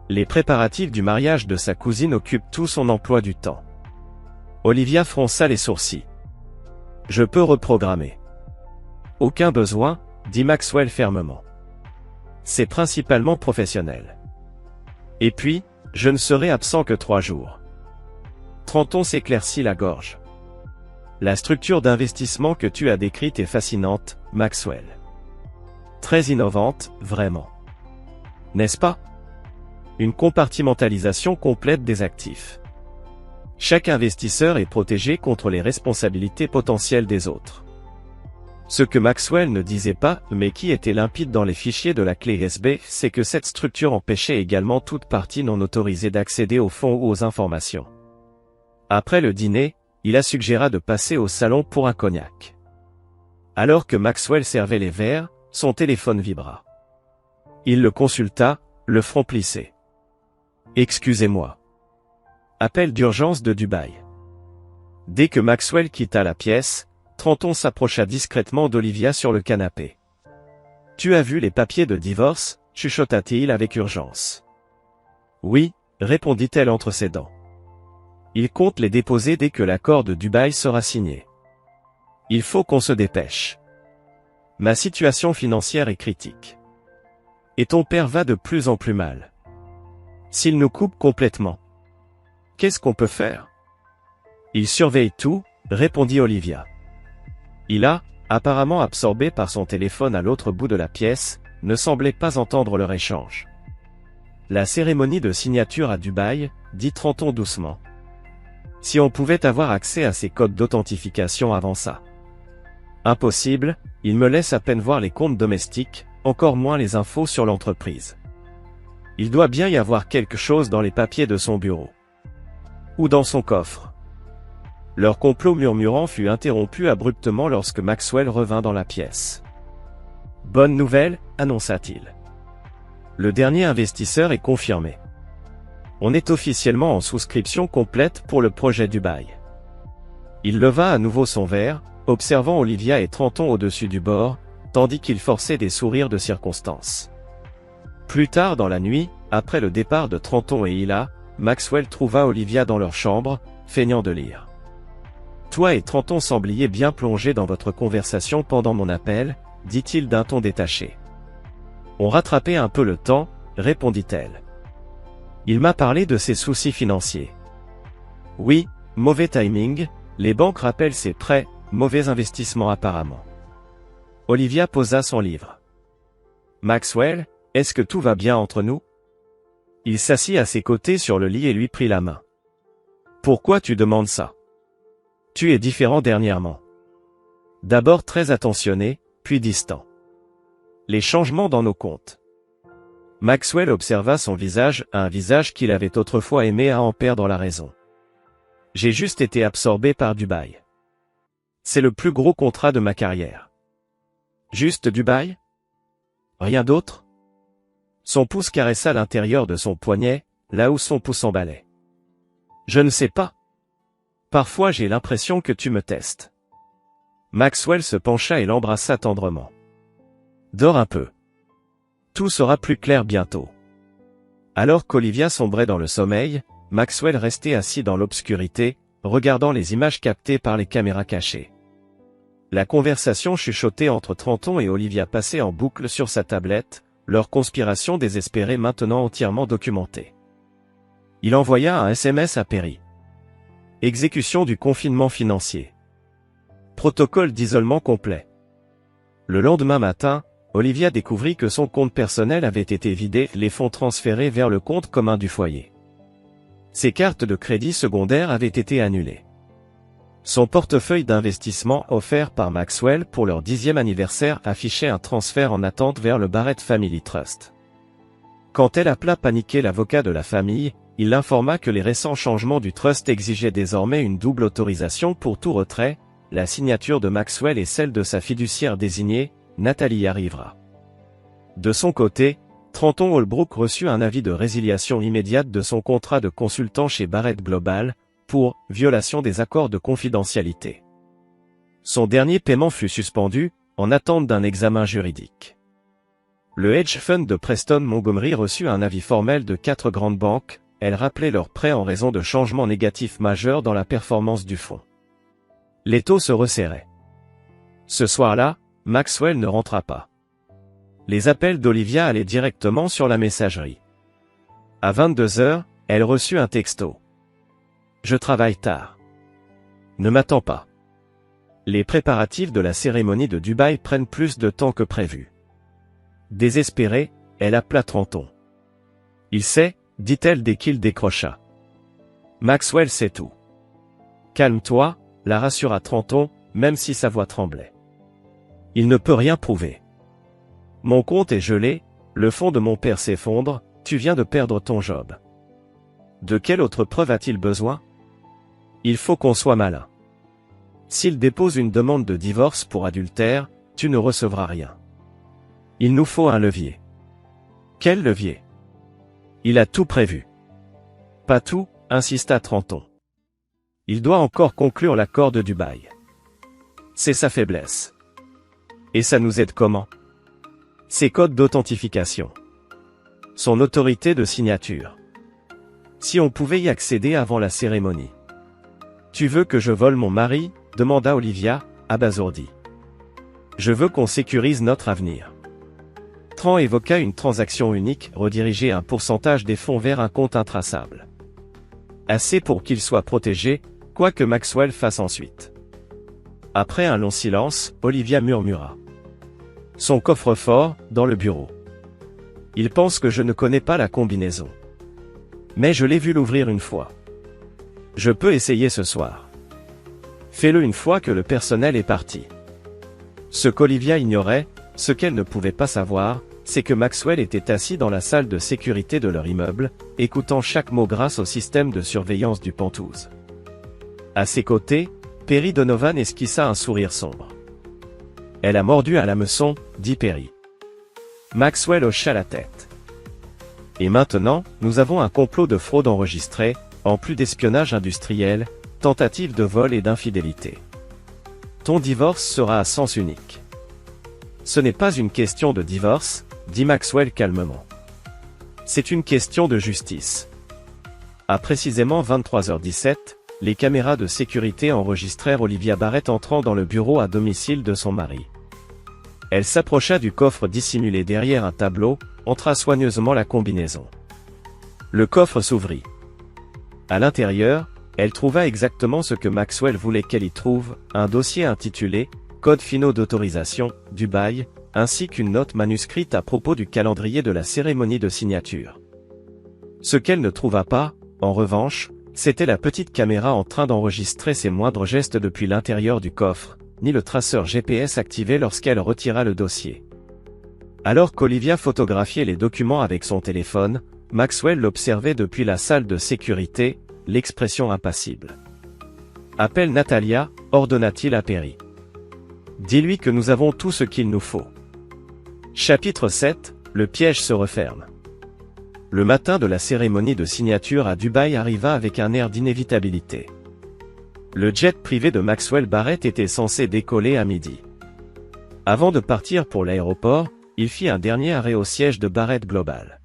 Les préparatifs du mariage de sa cousine occupent tout son emploi du temps. Olivia fronça les sourcils. Je peux reprogrammer. Aucun besoin, dit Maxwell fermement. C'est principalement professionnel. Et puis, je ne serai absent que 3 jours. Trenton s'éclaircit la gorge. La structure d'investissement que tu as décrite est fascinante, Maxwell. Très innovante, vraiment. N'est-ce pas? Une compartimentalisation complète des actifs. Chaque investisseur est protégé contre les responsabilités potentielles des autres. Ce que Maxwell ne disait pas, mais qui était limpide dans les fichiers de la clé USB, c'est que cette structure empêchait également toute partie non autorisée d'accéder aux fonds ou aux informations. Après le dîner, il a suggéré de passer au salon pour un cognac. Alors que Maxwell servait les verres, son téléphone vibra. Il le consulta, le front plissé. Excusez-moi. Appel d'urgence de Dubaï. Dès que Maxwell quitta la pièce, Trenton s'approcha discrètement d'Olivia sur le canapé. Tu as vu les papiers de divorce, chuchota-t-il avec urgence. Oui, répondit-elle entre ses dents. Il compte les déposer dès que l'accord de Dubaï sera signé. Il faut qu'on se dépêche. Ma situation financière est critique. Et ton père va de plus en plus mal. S'il nous coupe complètement. Qu'est-ce qu'on peut faire? Il surveille tout, répondit Olivia. Hila, apparemment absorbé par son téléphone à l'autre bout de la pièce, ne semblait pas entendre leur échange. La cérémonie de signature à Dubaï, dit Trenton doucement. Si on pouvait avoir accès à ces codes d'authentification avant ça. Impossible, il me laisse à peine voir les comptes domestiques, encore moins les infos sur l'entreprise. Il doit bien y avoir quelque chose dans les papiers de son bureau. Ou dans son coffre. Leur complot murmurant fut interrompu abruptement lorsque Maxwell revint dans la pièce. Bonne nouvelle, annonça-t-il. Le dernier investisseur est confirmé. On est officiellement en souscription complète pour le projet du bail. Il leva à nouveau son verre, observant Olivia et Trenton au-dessus du bord, tandis qu'il forçait des sourires de circonstance. Plus tard dans la nuit, après le départ de Trenton et Hila, Maxwell trouva Olivia dans leur chambre, feignant de lire. « Toi et Trenton sembliez bien plongés dans votre conversation pendant mon appel, dit-il d'un ton détaché. On rattrapait un peu le temps, répondit-elle. Il m'a parlé de ses soucis financiers. Oui, mauvais timing, les banques rappellent ses prêts, mauvais investissement apparemment. Olivia posa son livre. Maxwell, est-ce que tout va bien entre nous? Il s'assit à ses côtés sur le lit et lui prit la main. Pourquoi tu demandes ça? Tu es différent dernièrement. D'abord très attentionné, puis distant. Les changements dans nos comptes. Maxwell observa son visage, un visage qu'il avait autrefois aimé à en perdre la raison. J'ai juste été absorbé par Dubaï. C'est le plus gros contrat de ma carrière. Juste Dubaï? Rien d'autre? Son pouce caressa l'intérieur de son poignet, là où son pouce emballait. Je ne sais pas. Parfois j'ai l'impression que tu me testes. Maxwell se pencha et l'embrassa tendrement. Dors un peu. Tout sera plus clair bientôt. Alors qu'Olivia sombrait dans le sommeil, Maxwell restait assis dans l'obscurité, regardant les images captées par les caméras cachées. La conversation chuchotée entre Trenton et Olivia passait en boucle sur sa tablette, leur conspiration désespérée maintenant entièrement documentée. Il envoya un SMS à Perry. Exécution du confinement financier. Protocole d'isolement complet. Le lendemain matin, Olivia découvrit que son compte personnel avait été vidé, les fonds transférés vers le compte commun du foyer. Ses cartes de crédit secondaires avaient été annulées. Son portefeuille d'investissement offert par Maxwell pour leur 10e anniversaire affichait un transfert en attente vers le Barrett Family Trust. Quand elle appela paniqué l'avocat de la famille, il l'informa que les récents changements du trust exigeaient désormais une double autorisation pour tout retrait, la signature de Maxwell et celle de sa fiduciaire désignée, Nathalie arrivera. De son côté, Trenton Holbrook reçut un avis de résiliation immédiate de son contrat de consultant chez Barrett Global, pour violation des accords de confidentialité. Son dernier paiement fut suspendu, en attente d'un examen juridique. Le hedge fund de Preston Montgomery reçut un avis formel de 4 grandes banques, elles rappelaient leurs prêts en raison de changements négatifs majeurs dans la performance du fonds. Les taux se resserraient. Ce soir-là, Maxwell ne rentra pas. Les appels d'Olivia allaient directement sur la messagerie. À 22h, elle reçut un texto. Je travaille tard. Ne m'attends pas. Les préparatifs de la cérémonie de Dubaï prennent plus de temps que prévu. Désespérée, elle appela Trenton. Il sait, dit-elle dès qu'il décrocha. Maxwell sait tout. Calme-toi, la rassura Trenton, même si sa voix tremblait. Il ne peut rien prouver. Mon compte est gelé, le fonds de mon père s'effondre, tu viens de perdre ton job. De quelle autre preuve a-t-il besoin? Il faut qu'on soit malin. S'il dépose une demande de divorce pour adultère, tu ne recevras rien. Il nous faut un levier. Quel levier? Il a tout prévu. Pas tout, insista Trenton. Il doit encore conclure l'accord de Dubaï. C'est sa faiblesse. Et ça nous aide comment? Ses codes d'authentification. Son autorité de signature. Si on pouvait y accéder avant la cérémonie. Tu veux que je vole mon mari? Demanda Olivia, abasourdie. Je veux qu'on sécurise notre avenir. Tran évoqua une transaction unique, rediriger un pourcentage des fonds vers un compte intraçable. Assez pour qu'il soit protégé, quoi que Maxwell fasse ensuite. Après un long silence, Olivia murmura. Son coffre-fort, dans le bureau. Il pense que je ne connais pas la combinaison. Mais je l'ai vu l'ouvrir une fois. Je peux essayer ce soir. Fais-le une fois que le personnel est parti. Ce qu'Olivia ignorait, ce qu'elle ne pouvait pas savoir, c'est que Maxwell était assis dans la salle de sécurité de leur immeuble, écoutant chaque mot grâce au système de surveillance du Pentouse. À ses côtés, Perry Donovan esquissa un sourire sombre. Elle a mordu à l'hameçon, dit Perry. Maxwell hocha la tête. Et maintenant, nous avons un complot de fraude enregistré, en plus d'espionnage industriel, tentative de vol et d'infidélité. Ton divorce sera à sens unique. Ce n'est pas une question de divorce, dit Maxwell calmement. C'est une question de justice. À précisément 23h17, les caméras de sécurité enregistrèrent Olivia Barrett entrant dans le bureau à domicile de son mari. Elle s'approcha du coffre dissimulé derrière un tableau, entra soigneusement la combinaison. Le coffre s'ouvrit. À l'intérieur, elle trouva exactement ce que Maxwell voulait qu'elle y trouve, un dossier intitulé « Code finaux d'autorisation, Dubaï », ainsi qu'une note manuscrite à propos du calendrier de la cérémonie de signature. Ce qu'elle ne trouva pas, en revanche, c'était la petite caméra en train d'enregistrer ses moindres gestes depuis l'intérieur du coffre, ni le traceur GPS activé lorsqu'elle retira le dossier. Alors qu'Olivia photographiait les documents avec son téléphone, Maxwell l'observait depuis la salle de sécurité, l'expression impassible. « Appelle Natalia », ordonna-t-il à Perry. « Dis-lui que nous avons tout ce qu'il nous faut. » Chapitre 7, le piège se referme. Le matin de la cérémonie de signature à Dubaï arriva avec un air d'inévitabilité. Le jet privé de Maxwell Barrett était censé décoller à midi. Avant de partir pour l'aéroport, il fit un dernier arrêt au siège de Barrett Global.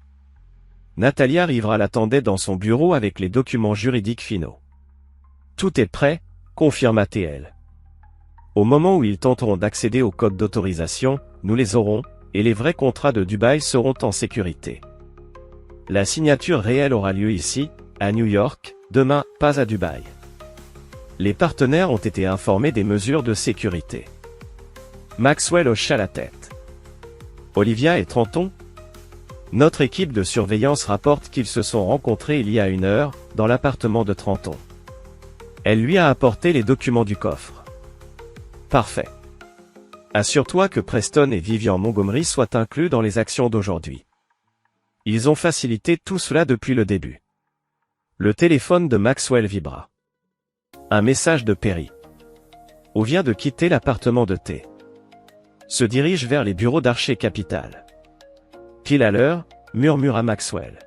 Natalia Rivera l'attendait dans son bureau avec les documents juridiques finaux. « Tout est prêt », confirma-t-elle. « Au moment où ils tenteront d'accéder au code d'autorisation, nous les aurons, et les vrais contrats de Dubaï seront en sécurité. La signature réelle aura lieu ici, à New York, demain, pas à Dubaï. » Les partenaires ont été informés des mesures de sécurité. Maxwell hocha la tête. « Olivia et Trenton ? Notre équipe de surveillance rapporte qu'ils se sont rencontrés il y a 1 heure, dans l'appartement de Trenton. Elle lui a apporté les documents du coffre. Parfait. Assure-toi que Preston et Vivian Montgomery soient inclus dans les actions d'aujourd'hui. Ils ont facilité tout cela depuis le début. » Le téléphone de Maxwell vibra. Un message de Perry. « On vient de quitter l'appartement de T. Se dirige vers les bureaux d'Archer Capital. » Pile à l'heure, murmura Maxwell.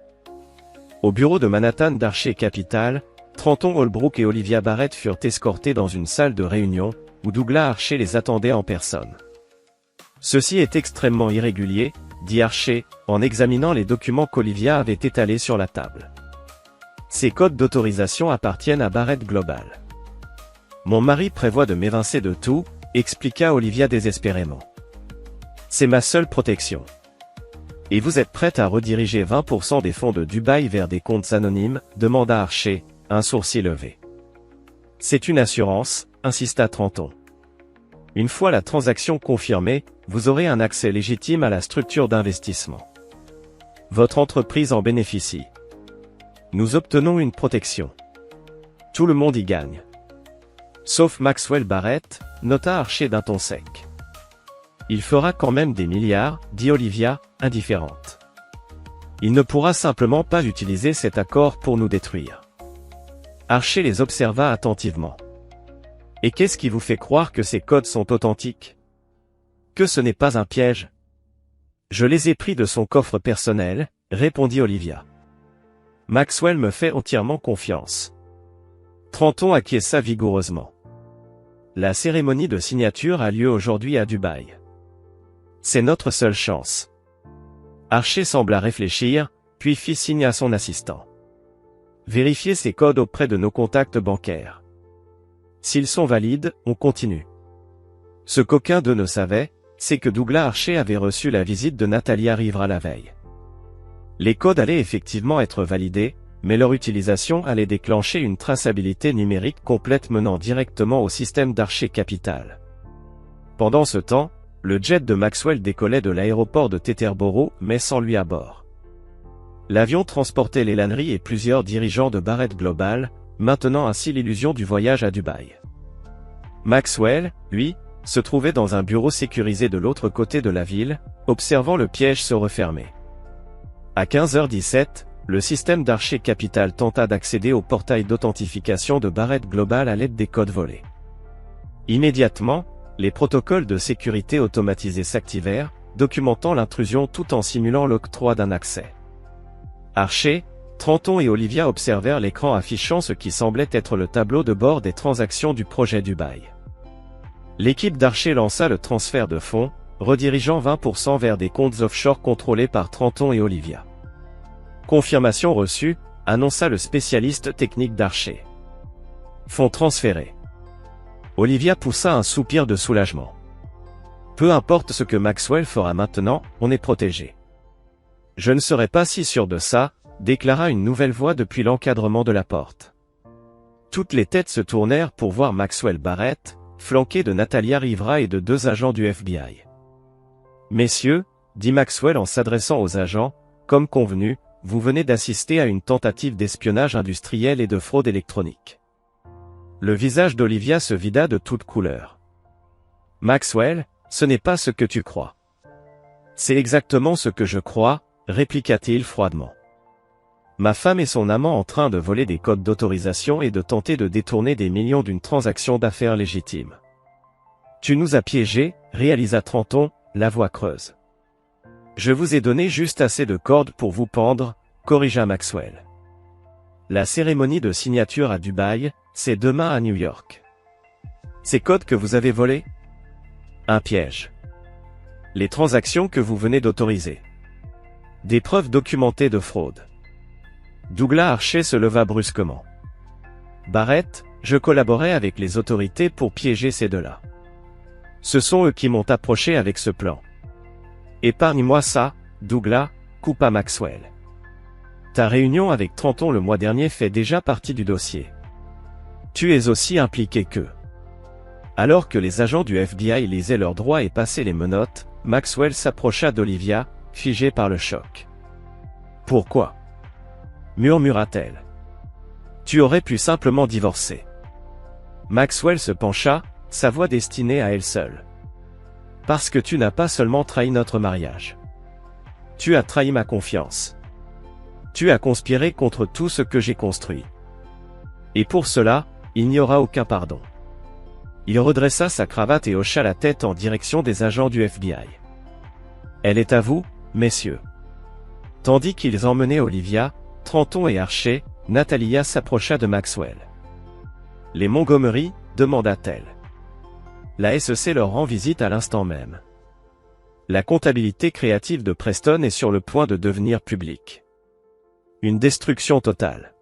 Au bureau de Manhattan d'Archer Capital, Trenton Holbrook et Olivia Barrett furent escortés dans une salle de réunion, où Douglas Archer les attendait en personne. « Ceci est extrêmement irrégulier, » dit Archer, en examinant les documents qu'Olivia avait étalés sur la table. « Ces codes d'autorisation appartiennent à Barrett Global. Mon mari prévoit de m'évincer de tout, » expliqua Olivia désespérément. « C'est ma seule protection. » Et vous êtes prête à rediriger 20% des fonds de Dubaï vers des comptes anonymes, demanda Archer, un sourcil levé. C'est une assurance, insista Trenton. Une fois la transaction confirmée, vous aurez un accès légitime à la structure d'investissement. Votre entreprise en bénéficie. Nous obtenons une protection. Tout le monde y gagne. Sauf Maxwell Barrett, nota Archer d'un ton sec. Il fera quand même des milliards, dit Olivia, indifférente. Il ne pourra simplement pas utiliser cet accord pour nous détruire. Archer les observa attentivement. Et qu'est-ce qui vous fait croire que ces codes sont authentiques? Que ce n'est pas un piège? Je les ai pris de son coffre personnel, répondit Olivia. Maxwell me fait entièrement confiance. Trenton acquiesça vigoureusement. La cérémonie de signature a lieu aujourd'hui à Dubaï. C'est notre seule chance. Archer sembla réfléchir, puis fit signe à son assistant. Vérifiez ces codes auprès de nos contacts bancaires. S'ils sont valides, on continue. Ce qu'aucun d'eux ne savait, c'est que Douglas Archer avait reçu la visite de Natalia Rivera la veille. Les codes allaient effectivement être validés, mais leur utilisation allait déclencher une traçabilité numérique complète menant directement au système d'Archer Capital. Pendant ce temps, le jet de Maxwell décollait de l'aéroport de Teterboro, mais sans lui à bord. L'avion transportait Leland Rie et plusieurs dirigeants de Barrett Global, maintenant ainsi l'illusion du voyage à Dubaï. Maxwell, lui, se trouvait dans un bureau sécurisé de l'autre côté de la ville, observant le piège se refermer. À 15h17, le système d'Archer Capital tenta d'accéder au portail d'authentification de Barrett Global à l'aide des codes volés. Immédiatement, les protocoles de sécurité automatisés s'activèrent, documentant l'intrusion tout en simulant l'octroi d'un accès. Archer, Trenton et Olivia observèrent l'écran affichant ce qui semblait être le tableau de bord des transactions du projet Dubaï. L'équipe d'Archer lança le transfert de fonds, redirigeant 20% vers des comptes offshore contrôlés par Trenton et Olivia. Confirmation reçue, annonça le spécialiste technique d'Archer. Fonds transférés. Olivia poussa un soupir de soulagement. Peu importe ce que Maxwell fera maintenant, on est protégé. Je ne serais pas si sûr de ça, déclara une nouvelle voix depuis l'encadrement de la porte. Toutes les têtes se tournèrent pour voir Maxwell Barrett, flanqué de Natalia Rivera et de 2 agents du FBI. Messieurs, dit Maxwell en s'adressant aux agents, comme convenu, vous venez d'assister à une tentative d'espionnage industriel et de fraude électronique. Le visage d'Olivia se vida de toutes couleurs. Maxwell, ce n'est pas ce que tu crois. C'est exactement ce que je crois, répliqua-t-il froidement. Ma femme et son amant en train de voler des codes d'autorisation et de tenter de détourner des millions d'une transaction d'affaires légitime. Tu nous as piégés, réalisa Trenton, la voix creuse. Je vous ai donné juste assez de cordes pour vous pendre, corrigea Maxwell. La cérémonie de signature à Dubaï, c'est demain à New York. Ces codes que vous avez volés? Un piège. Les transactions que vous venez d'autoriser. Des preuves documentées de fraude. Douglas Archer se leva brusquement. Barrett, je collaborais avec les autorités pour piéger ces deux-là. Ce sont eux qui m'ont approché avec ce plan. Épargne-moi ça, Douglas, coupa Maxwell. Ta réunion avec Trenton le mois dernier fait déjà partie du dossier. Tu es aussi impliqué qu'eux. Alors que les agents du FBI lisaient leurs droits et passaient les menottes, Maxwell s'approcha d'Olivia, figée par le choc. Pourquoi? Murmura-t-elle. Tu aurais pu simplement divorcer. Maxwell se pencha, sa voix destinée à elle seule. Parce que tu n'as pas seulement trahi notre mariage. Tu as trahi ma confiance. Tu as conspiré contre tout ce que j'ai construit. Et pour cela, il n'y aura aucun pardon. Il redressa sa cravate et hocha la tête en direction des agents du FBI. Elle est à vous, messieurs. Tandis qu'ils emmenaient Olivia, Trenton et Archer, Natalia s'approcha de Maxwell. Les Montgomery, demanda-t-elle. La SEC leur rend visite à l'instant même. La comptabilité créative de Preston est sur le point de devenir publique. Une destruction totale.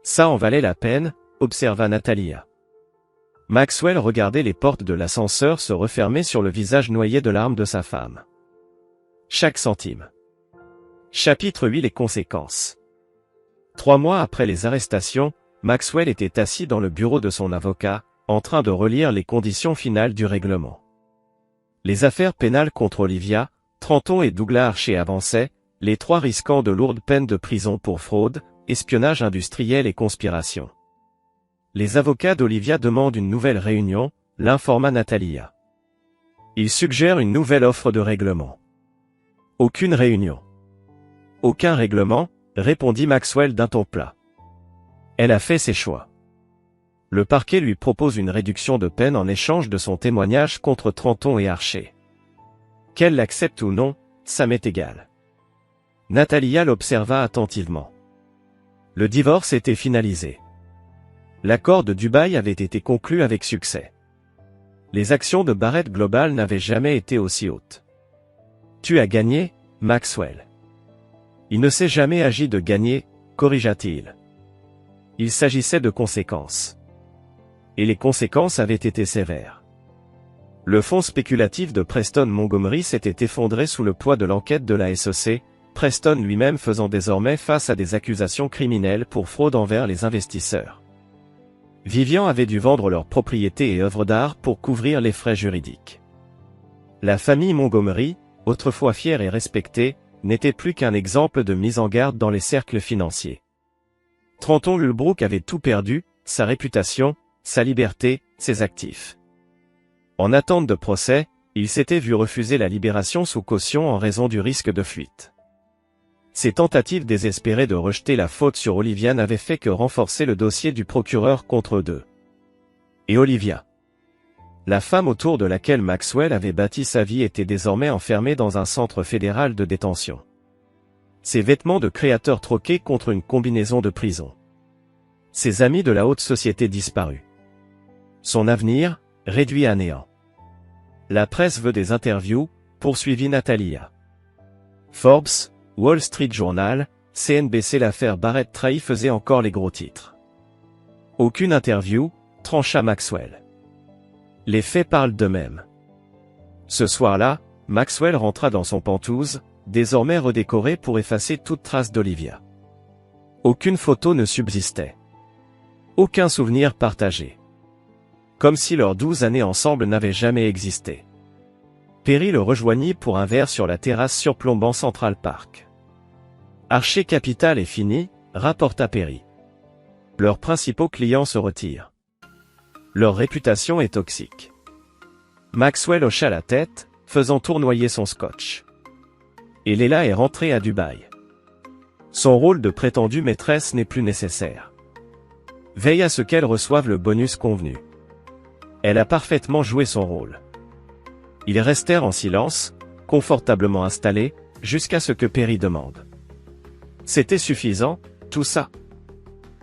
Ça en valait la peine, observa Natalia. Maxwell regardait les portes de l'ascenseur se refermer sur le visage noyé de larmes de sa femme. Chaque centime. Chapitre 8. Les conséquences. 3 mois après les arrestations, Maxwell était assis dans le bureau de son avocat, en train de relire les conditions finales du règlement. Les affaires pénales contre Olivia, Trenton et Douglas Archer avançaient, les 3 risquant de lourdes peines de prison pour fraude, espionnage industriel et conspiration. Les avocats d'Olivia demandent une nouvelle réunion, l'informa Natalia. Ils suggèrent une nouvelle offre de règlement. Aucune réunion. Aucun règlement, répondit Maxwell d'un ton plat. Elle a fait ses choix. Le parquet lui propose une réduction de peine en échange de son témoignage contre Trenton et Archer. Qu'elle l'accepte ou non, ça m'est égal. Natalia l'observa attentivement. Le divorce était finalisé. L'accord de Dubaï avait été conclu avec succès. Les actions de Barrett Global n'avaient jamais été aussi hautes. Tu as gagné, Maxwell. Il ne s'est jamais agi de gagner, corrigea-t-il. Il s'agissait de conséquences. Et les conséquences avaient été sévères. Le fonds spéculatif de Preston Montgomery s'était effondré sous le poids de l'enquête de la SEC, Preston lui-même faisant désormais face à des accusations criminelles pour fraude envers les investisseurs. Vivian avait dû vendre leurs propriétés et œuvres d'art pour couvrir les frais juridiques. La famille Montgomery, autrefois fière et respectée, n'était plus qu'un exemple de mise en garde dans les cercles financiers. Trenton Ulbrook avait tout perdu, sa réputation, sa liberté, ses actifs. En attente de procès, il s'était vu refuser la libération sous caution en raison du risque de fuite. Ces tentatives désespérées de rejeter la faute sur Olivia n'avaient fait que renforcer le dossier du procureur contre eux deux. Et Olivia, la femme autour de laquelle Maxwell avait bâti sa vie, était désormais enfermée dans un centre fédéral de détention. Ses vêtements de créateur troqués contre une combinaison de prison. Ses amis de la haute société disparus. Son avenir, réduit à néant. La presse veut des interviews, poursuivit Natalia. Forbes, Wall Street Journal, CNBC. L'affaire Barrett Trahi faisait encore les gros titres. Aucune interview, trancha Maxwell. Les faits parlent d'eux-mêmes. Ce soir-là, Maxwell rentra dans son Pantouse, désormais redécoré pour effacer toute trace d'Olivia. Aucune photo ne subsistait. Aucun souvenir partagé. Comme si leurs 12 années ensemble n'avaient jamais existé. Perry le rejoignit pour un verre sur la terrasse surplombant Central Park. Archer Capital est fini, rapporta Perry. Leurs principaux clients se retirent. Leur réputation est toxique. Maxwell hocha la tête, faisant tournoyer son scotch. Et Leila est rentrée à Dubaï. Son rôle de prétendue maîtresse n'est plus nécessaire. Veille à ce qu'elle reçoive le bonus convenu. Elle a parfaitement joué son rôle. Ils restèrent en silence, confortablement installés, jusqu'à ce que Perry demande. C'était suffisant, tout ça?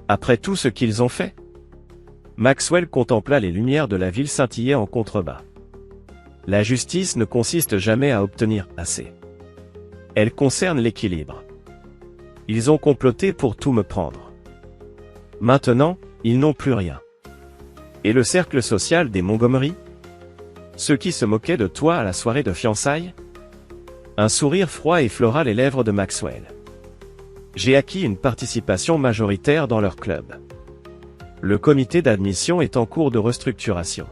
Après tout ce qu'ils ont fait? Maxwell contempla les lumières de la ville scintiller en contrebas. La justice ne consiste jamais à obtenir assez. Elle concerne l'équilibre. Ils ont comploté pour tout me prendre. Maintenant, ils n'ont plus rien. Et le cercle social des Montgomery? Ceux qui se moquaient de toi à la soirée de fiançailles? Un sourire froid effleura les lèvres de Maxwell. J'ai acquis une participation majoritaire dans leur club. Le comité d'admission est en cours de restructuration.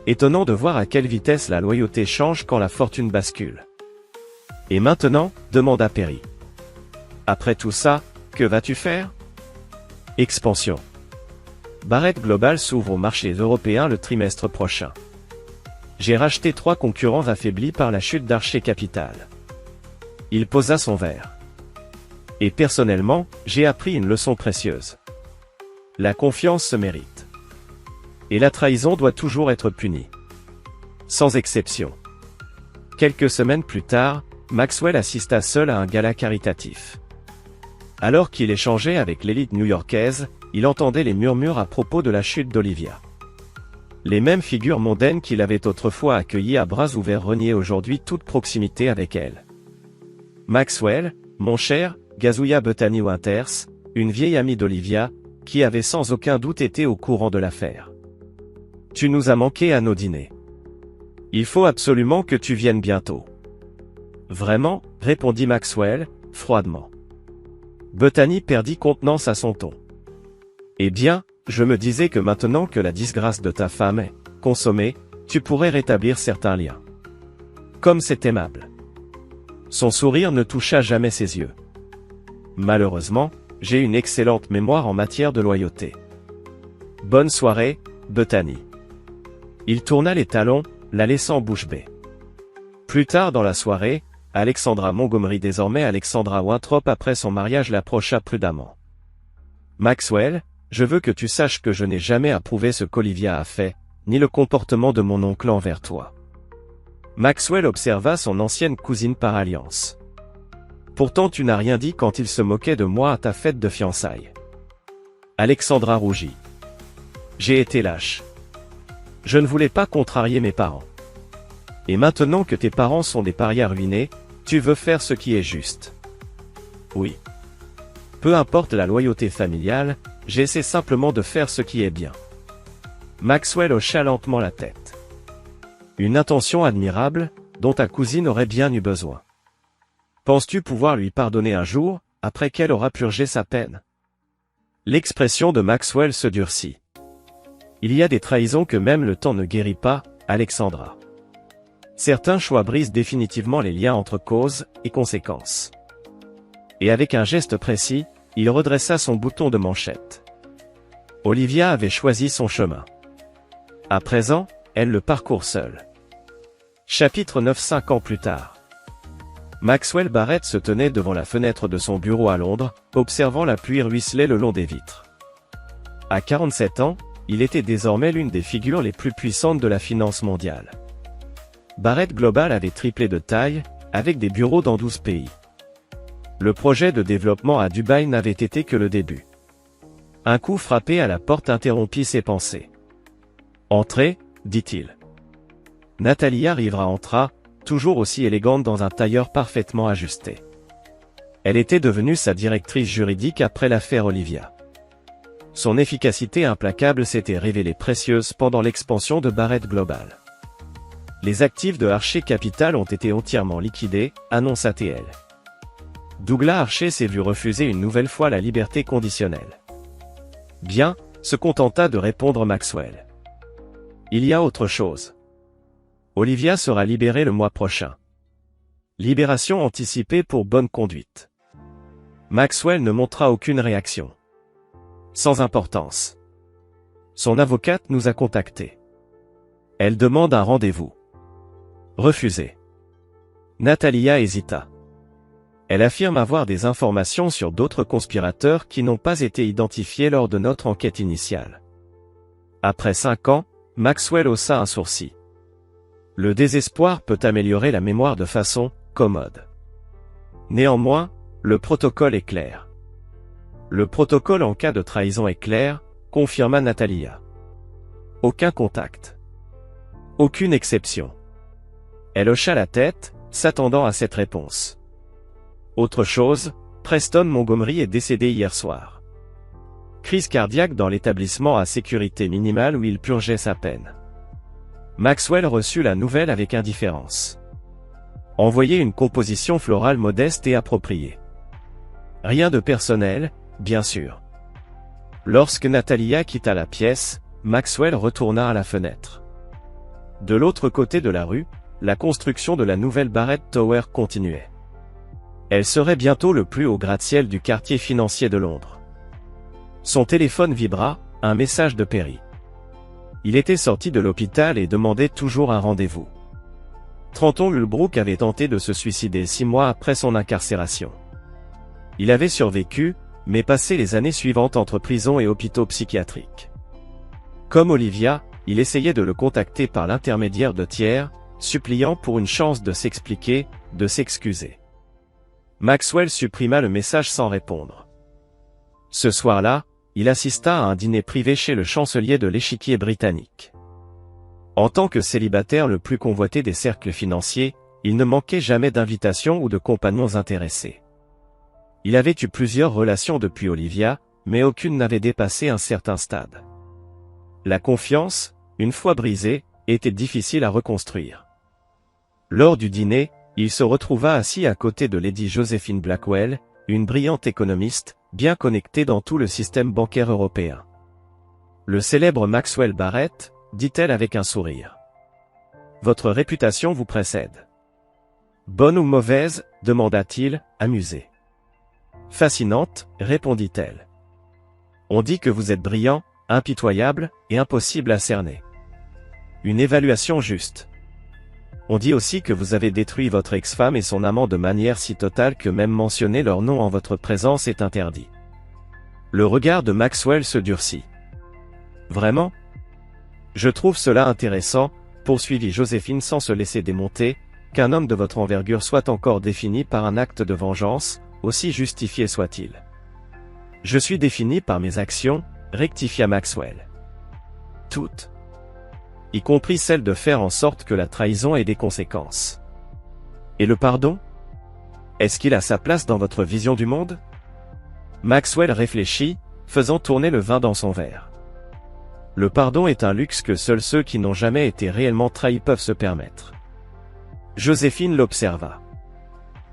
Étonnant de voir à quelle vitesse la loyauté change quand la fortune bascule. Et maintenant, demanda Perry. Après tout ça, que vas-tu faire? Expansion. Barrett Global s'ouvre aux marchés européens le trimestre prochain. J'ai racheté 3 concurrents affaiblis par la chute d'Archer Capital. Il posa son verre. Et personnellement, j'ai appris une leçon précieuse. La confiance se mérite. Et la trahison doit toujours être punie. Sans exception. Quelques semaines plus tard, Maxwell assista seul à un gala caritatif. Alors qu'il échangeait avec l'élite new-yorkaise, il entendait les murmures à propos de la chute d'Olivia. Les mêmes figures mondaines qu'il avait autrefois accueillies à bras ouverts reniaient aujourd'hui toute proximité avec elle. Maxwell, mon cher, gazouilla Bethany Winters, une vieille amie d'Olivia, qui avait sans aucun doute été au courant de l'affaire. Tu nous as manqué à nos dîners. Il faut absolument que tu viennes bientôt. Vraiment, répondit Maxwell, froidement. Bethany perdit contenance à son ton. Eh bien, je me disais que maintenant que la disgrâce de ta femme est consommée, tu pourrais rétablir certains liens. Comme c'est aimable. Son sourire ne toucha jamais ses yeux. Malheureusement, j'ai une excellente mémoire en matière de loyauté. Bonne soirée, Bethany. Il tourna les talons, la laissant bouche bée. Plus tard dans la soirée, Alexandra Montgomery, désormais Alexandra Winthrop après son mariage, l'approcha prudemment. Maxwell, je veux que tu saches que je n'ai jamais approuvé ce qu'Olivia a fait, ni le comportement de mon oncle envers toi. Maxwell observa son ancienne cousine par alliance. Pourtant tu n'as rien dit quand il se moquait de moi à ta fête de fiançailles. Alexandra rougit. J'ai été lâche. Je ne voulais pas contrarier mes parents. Et maintenant que tes parents sont des parias ruinés, tu veux faire ce qui est juste. Oui. Peu importe la loyauté familiale, j'essaie simplement de faire ce qui est bien. Maxwell hocha lentement la tête. Une intention admirable, dont ta cousine aurait bien eu besoin. Penses-tu pouvoir lui pardonner un jour, après qu'elle aura purgé sa peine? L'expression de Maxwell se durcit. Il y a des trahisons que même le temps ne guérit pas, Alexandra. Certains choix brisent définitivement les liens entre cause et conséquence. Et avec un geste précis, il redressa son bouton de manchette. Olivia avait choisi son chemin. À présent, elle le parcourt seule. Chapitre 9. 5 ans plus tard. Maxwell Barrett se tenait devant la fenêtre de son bureau à Londres, observant la pluie ruisseler le long des vitres. À 47 ans, il était désormais l'une des figures les plus puissantes de la finance mondiale. Barrett Global avait triplé de taille, avec des bureaux dans 12 pays. Le projet de développement à Dubaï n'avait été que le début. Un coup frappé à la porte interrompit ses pensées. « Entrez », dit-il. Natalia Rivera entra, toujours aussi élégante dans un tailleur parfaitement ajusté. Elle était devenue sa directrice juridique après l'affaire Olivia. Son efficacité implacable s'était révélée précieuse pendant l'expansion de Barrett Global. Les actifs de Archer Capital ont été entièrement liquidés, annonça TL. Douglas Archer s'est vu refuser une nouvelle fois la liberté conditionnelle. Bien, se contenta de répondre Maxwell. Il y a autre chose. Olivia sera libérée le mois prochain. Libération anticipée pour bonne conduite. Maxwell ne montra aucune réaction. Sans importance. Son avocate nous a contactés. Elle demande un rendez-vous. Refusé. Natalia hésita. Elle affirme avoir des informations sur d'autres conspirateurs qui n'ont pas été identifiés lors de notre enquête initiale. Après 5 ans, Maxwell haussa un sourcil. Le désespoir peut améliorer la mémoire de façon commode. Néanmoins, le protocole est clair. Le protocole en cas de trahison est clair, confirma Natalia. Aucun contact. Aucune exception. Elle hocha la tête, s'attendant à cette réponse. Autre chose, Preston Montgomery est décédé hier soir. Crise cardiaque dans l'établissement à sécurité minimale où il purgeait sa peine. Maxwell reçut la nouvelle avec indifférence. Envoyez une composition florale modeste et appropriée. Rien de personnel, bien sûr. Lorsque Natalia quitta la pièce, Maxwell retourna à la fenêtre. De l'autre côté de la rue, la construction de la nouvelle Barrett Tower continuait. Elle serait bientôt le plus haut gratte-ciel du quartier financier de Londres. Son téléphone vibra, un message de Perry. Il était sorti de l'hôpital et demandait toujours un rendez-vous. Trenton Ulbrook avait tenté de se suicider 6 mois après son incarcération. Il avait survécu, mais passé les années suivantes entre prison et hôpitaux psychiatriques. Comme Olivia, il essayait de le contacter par l'intermédiaire de tiers, suppliant pour une chance de s'expliquer, de s'excuser. Maxwell supprima le message sans répondre. Ce soir-là, il assista à un dîner privé chez le chancelier de l'échiquier britannique. En tant que célibataire le plus convoité des cercles financiers, il ne manquait jamais d'invitations ou de compagnons intéressés. Il avait eu plusieurs relations depuis Olivia, mais aucune n'avait dépassé un certain stade. La confiance, une fois brisée, était difficile à reconstruire. Lors du dîner, il se retrouva assis à côté de Lady Josephine Blackwell, une brillante économiste, bien connectée dans tout le système bancaire européen. Le célèbre Maxwell Barrett, dit-elle avec un sourire. Votre réputation vous précède. Bonne ou mauvaise, demanda-t-il, amusé. Fascinante, répondit-elle. On dit que vous êtes brillant, impitoyable, et impossible à cerner. Une évaluation juste. On dit aussi que vous avez détruit votre ex-femme et son amant de manière si totale que même mentionner leur nom en votre présence est interdit. Le regard de Maxwell se durcit. Vraiment ? Je trouve cela intéressant, poursuivit Joséphine sans se laisser démonter, qu'un homme de votre envergure soit encore défini par un acte de vengeance, aussi justifié soit-il. Je suis défini par mes actions, rectifia Maxwell. Toutes. Y compris celle de faire en sorte que la trahison ait des conséquences. Et le pardon ? Est-ce qu'il a sa place dans votre vision du monde ? Maxwell réfléchit, faisant tourner le vin dans son verre. Le pardon est un luxe que seuls ceux qui n'ont jamais été réellement trahis peuvent se permettre. Joséphine l'observa.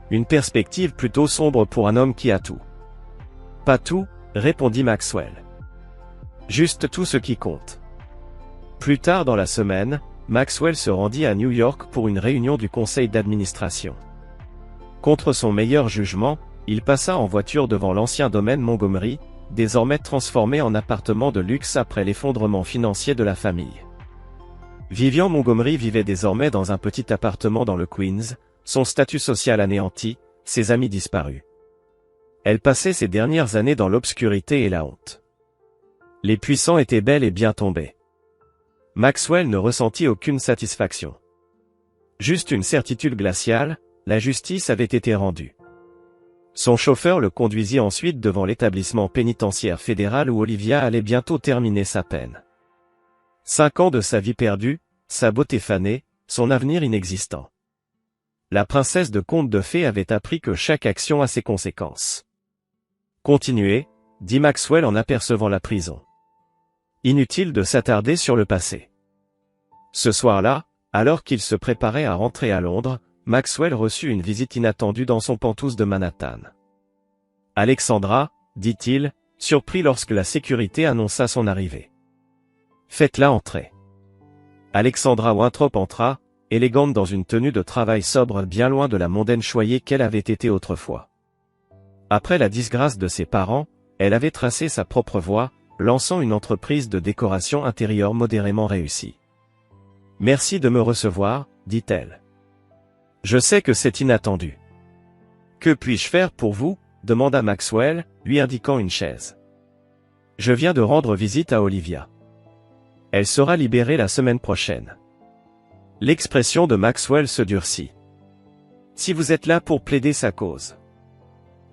Une perspective plutôt sombre pour un homme qui a tout. Pas tout, répondit Maxwell. Juste tout ce qui compte. Plus tard dans la semaine, Maxwell se rendit à New York pour une réunion du conseil d'administration. Contre son meilleur jugement, il passa en voiture devant l'ancien domaine Montgomery, désormais transformé en appartement de luxe après l'effondrement financier de la famille. Vivian Montgomery vivait désormais dans un petit appartement dans le Queens, son statut social anéanti, ses amis disparus. Elle passait ses dernières années dans l'obscurité et la honte. Les puissants étaient bel et bien tombés. Maxwell ne ressentit aucune satisfaction. Juste une certitude glaciale, la justice avait été rendue. Son chauffeur le conduisit ensuite devant l'établissement pénitentiaire fédéral où Olivia allait bientôt terminer sa peine. 5 ans de sa vie perdue, sa beauté fanée, son avenir inexistant. La princesse de conte de fées avait appris que chaque action a ses conséquences. Continuez, dit Maxwell en apercevant la prison. Inutile de s'attarder sur le passé. Ce soir-là, alors qu'il se préparait à rentrer à Londres, Maxwell reçut une visite inattendue dans son penthouse de Manhattan. Alexandra, dit-il, surpris lorsque la sécurité annonça son arrivée. Faites-la entrer. Alexandra Winthrop entra, élégante dans une tenue de travail sobre bien loin de la mondaine choyée qu'elle avait été autrefois. Après la disgrâce de ses parents, elle avait tracé sa propre voie, lançant une entreprise de décoration intérieure modérément réussie. « Merci de me recevoir, dit-elle. Je sais que c'est inattendu. Que puis-je faire pour vous ? Demanda Maxwell, lui indiquant une chaise. Je viens de rendre visite à Olivia. Elle sera libérée la semaine prochaine. L'expression de Maxwell se durcit. Si vous êtes là pour plaider sa cause.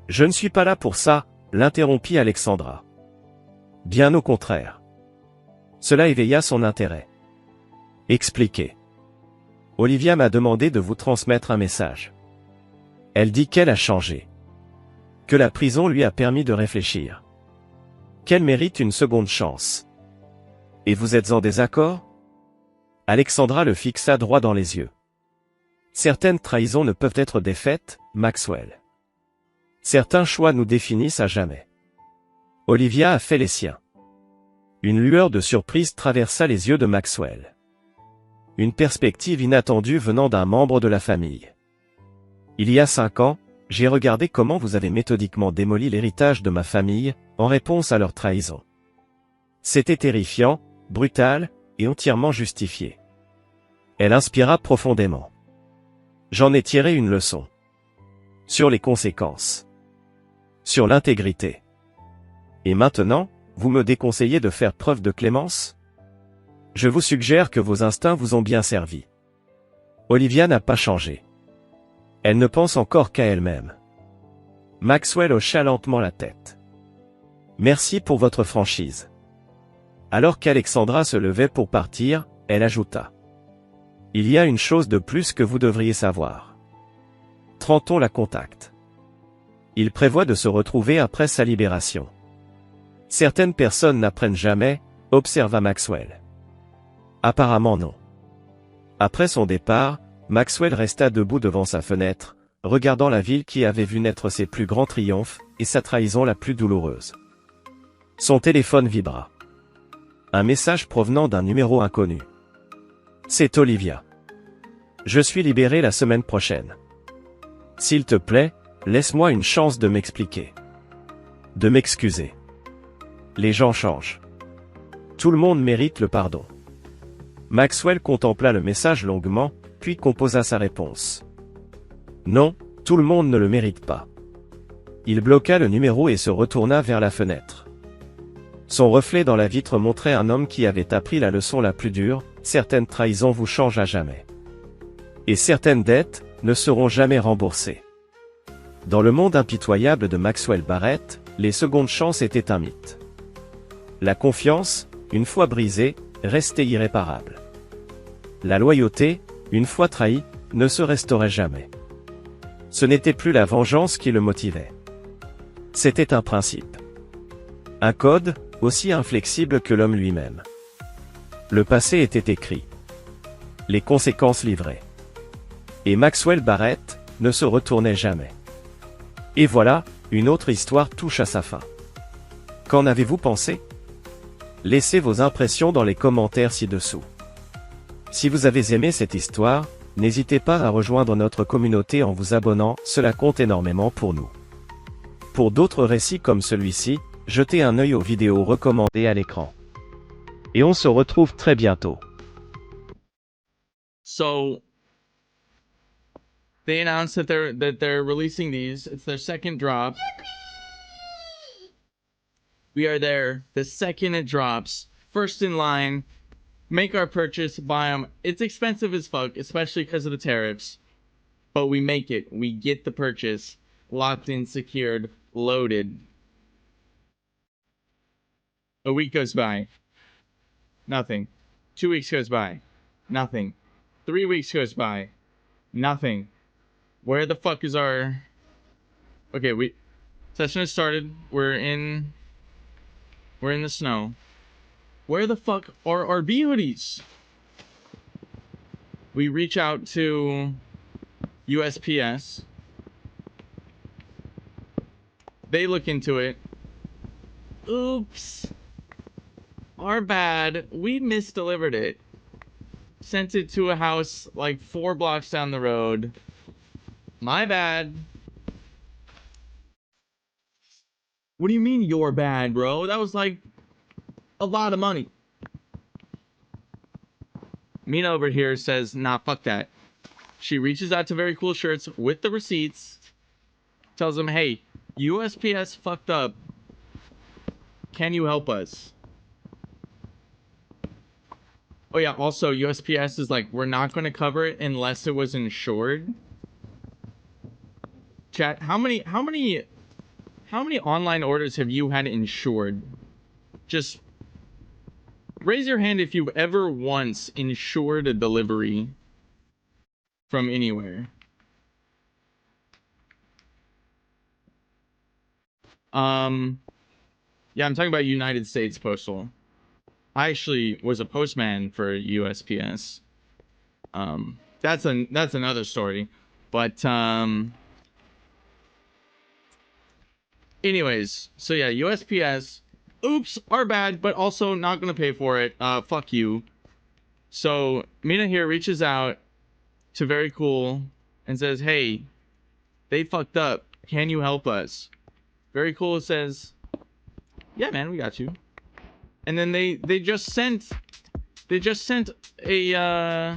Je ne suis pas là pour ça, l'interrompit Alexandra. Bien au contraire. Cela éveilla son intérêt. Expliquez. Olivia m'a demandé de vous transmettre un message. Elle dit qu'elle a changé. Que la prison lui a permis de réfléchir. Qu'elle mérite une seconde chance. Et vous êtes en désaccord ? Alexandra le fixa droit dans les yeux. Certaines trahisons ne peuvent être défaites, Maxwell. Certains choix nous définissent à jamais. Olivia a fait les siens. Une lueur de surprise traversa les yeux de Maxwell. Une perspective inattendue venant d'un membre de la famille. Il y a 5 ans, j'ai regardé comment vous avez méthodiquement démoli l'héritage de ma famille, en réponse à leur trahison. C'était terrifiant, brutal, et entièrement justifié. Elle inspira profondément. J'en ai tiré une leçon. Sur les conséquences. Sur l'intégrité. Et maintenant, vous me déconseillez de faire preuve de clémence ? Je vous suggère que vos instincts vous ont bien servi. Olivia n'a pas changé. Elle ne pense encore qu'à elle-même. Maxwell hocha lentement la tête. Merci pour votre franchise. Alors qu'Alexandra se levait pour partir, elle ajouta. Il y a une chose de plus que vous devriez savoir. Trenton la contacte. Il prévoit de se retrouver après sa libération. Certaines personnes n'apprennent jamais, observa Maxwell. Apparemment non. Après son départ, Maxwell resta debout devant sa fenêtre, regardant la ville qui avait vu naître ses plus grands triomphes, et sa trahison la plus douloureuse. Son téléphone vibra. Un message provenant d'un numéro inconnu. C'est Olivia. Je suis libéré la semaine prochaine. S'il te plaît, laisse-moi une chance de m'expliquer. De m'excuser. Les gens changent. Tout le monde mérite le pardon. Maxwell contempla le message longuement, puis composa sa réponse. Non, tout le monde ne le mérite pas. Il bloqua le numéro et se retourna vers la fenêtre. Son reflet dans la vitre montrait un homme qui avait appris la leçon la plus dure, certaines trahisons vous changent à jamais. Et certaines dettes ne seront jamais remboursées. Dans le monde impitoyable de Maxwell Barrett, les secondes chances étaient un mythe. La confiance, une fois brisée, restait irréparable. La loyauté, une fois trahie, ne se restaurait jamais. Ce n'était plus la vengeance qui le motivait. C'était un principe. Un code, aussi inflexible que l'homme lui-même. Le passé était écrit. Les conséquences livrées. Et Maxwell Barrett ne se retournait jamais. Et voilà, une autre histoire touche à sa fin. Qu'en avez-vous pensé ? Laissez vos impressions dans les commentaires ci-dessous. Si vous avez aimé cette histoire, n'hésitez pas à rejoindre notre communauté en vous abonnant, cela compte énormément pour nous. Pour d'autres récits comme celui-ci, jetez un œil aux vidéos recommandées à l'écran. Et on se retrouve très bientôt. So they announced that they're releasing these. It's their second drop. We are there the second it drops. First in line. Make our purchase, buy them. It's expensive as fuck, especially because of the tariffs. But we make it. We get the purchase. locked in, secured, loaded. A week goes by. Nothing. 2 weeks goes by. Nothing. 3 weeks goes by. Nothing. Where the fuck is our... Okay, session has started. We're in the snow. Where the fuck are our bee hoodies? We reach out to USPS. They look into it. Oops. Our bad. We misdelivered it. Sent it to a house like 4 blocks down the road. My bad. What do you mean you're bad, bro? That was like a lot of money. Mina over here says, nah, fuck that. She reaches out to Very Cool Shirts with the receipts. Tells them, hey, USPS fucked up. Can you help us? Oh yeah, also USPS is like, we're not going to cover it unless it was insured. Chat, how many online orders have you had insured? Just raise your hand if you've ever once insured a delivery from anywhere. Yeah, I'm talking about United States Postal. I actually was a postman for USPS. That's another story. But anyways, so yeah, USPS, oops, our bad, but also not gonna pay for it. Fuck you. So Mina here reaches out to Very Cool and says, hey, they fucked up. Can you help us? Very Cool says, yeah, man, we got you. And then they just sent a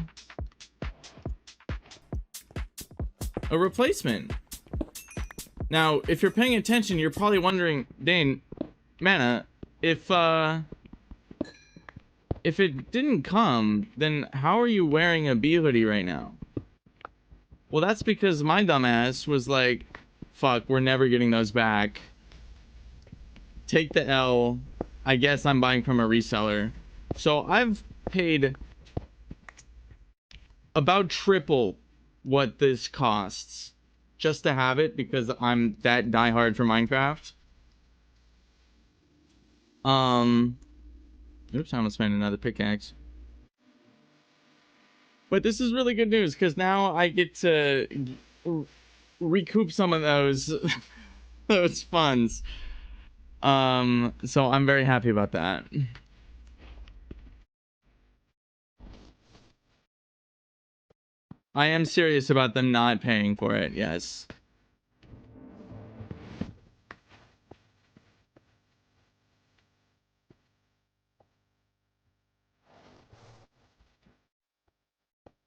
replacement. Now, if you're paying attention, you're probably wondering, Dane, Mana, if it didn't come, then how are you wearing a bee hoodie right now? Well, that's because my dumbass was like, fuck, we're never getting those back. Take the L. I guess I'm buying from a reseller. So I've paid about triple what this costs just to have it because I'm that diehard for Minecraft. Oops, I almost made another pickaxe. But this is really good news because now I get to recoup some of those those funds. So I'm very happy about that. I am serious about them not paying for it, yes.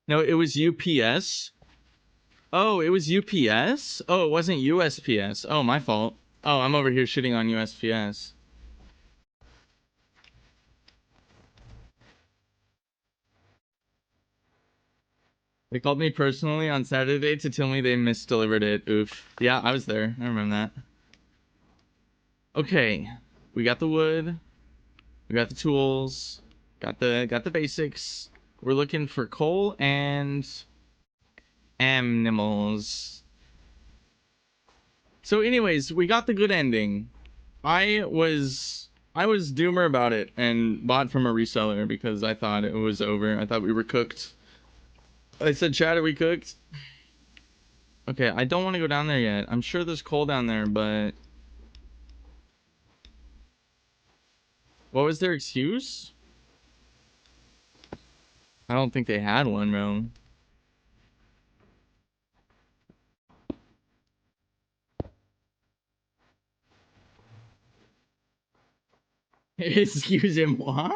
No, it was UPS. Oh, it was UPS? Oh, it wasn't USPS. Oh, my fault. Oh, I'm over here shitting on USPS. They called me personally on Saturday to tell me they misdelivered it. Oof. Yeah, I was there. I remember that. Okay. We got the wood. We got the tools. Got the basics. We're looking for coal and animals. So anyways, we got the good ending. I was doomer about it and bought from a reseller because I thought it was over. I thought we were cooked. I said, Chad, are we cooked? Okay, I don't want to go down there yet. I'm sure there's coal down there, but... What was their excuse? I don't think they had one, bro. Excuse-moi?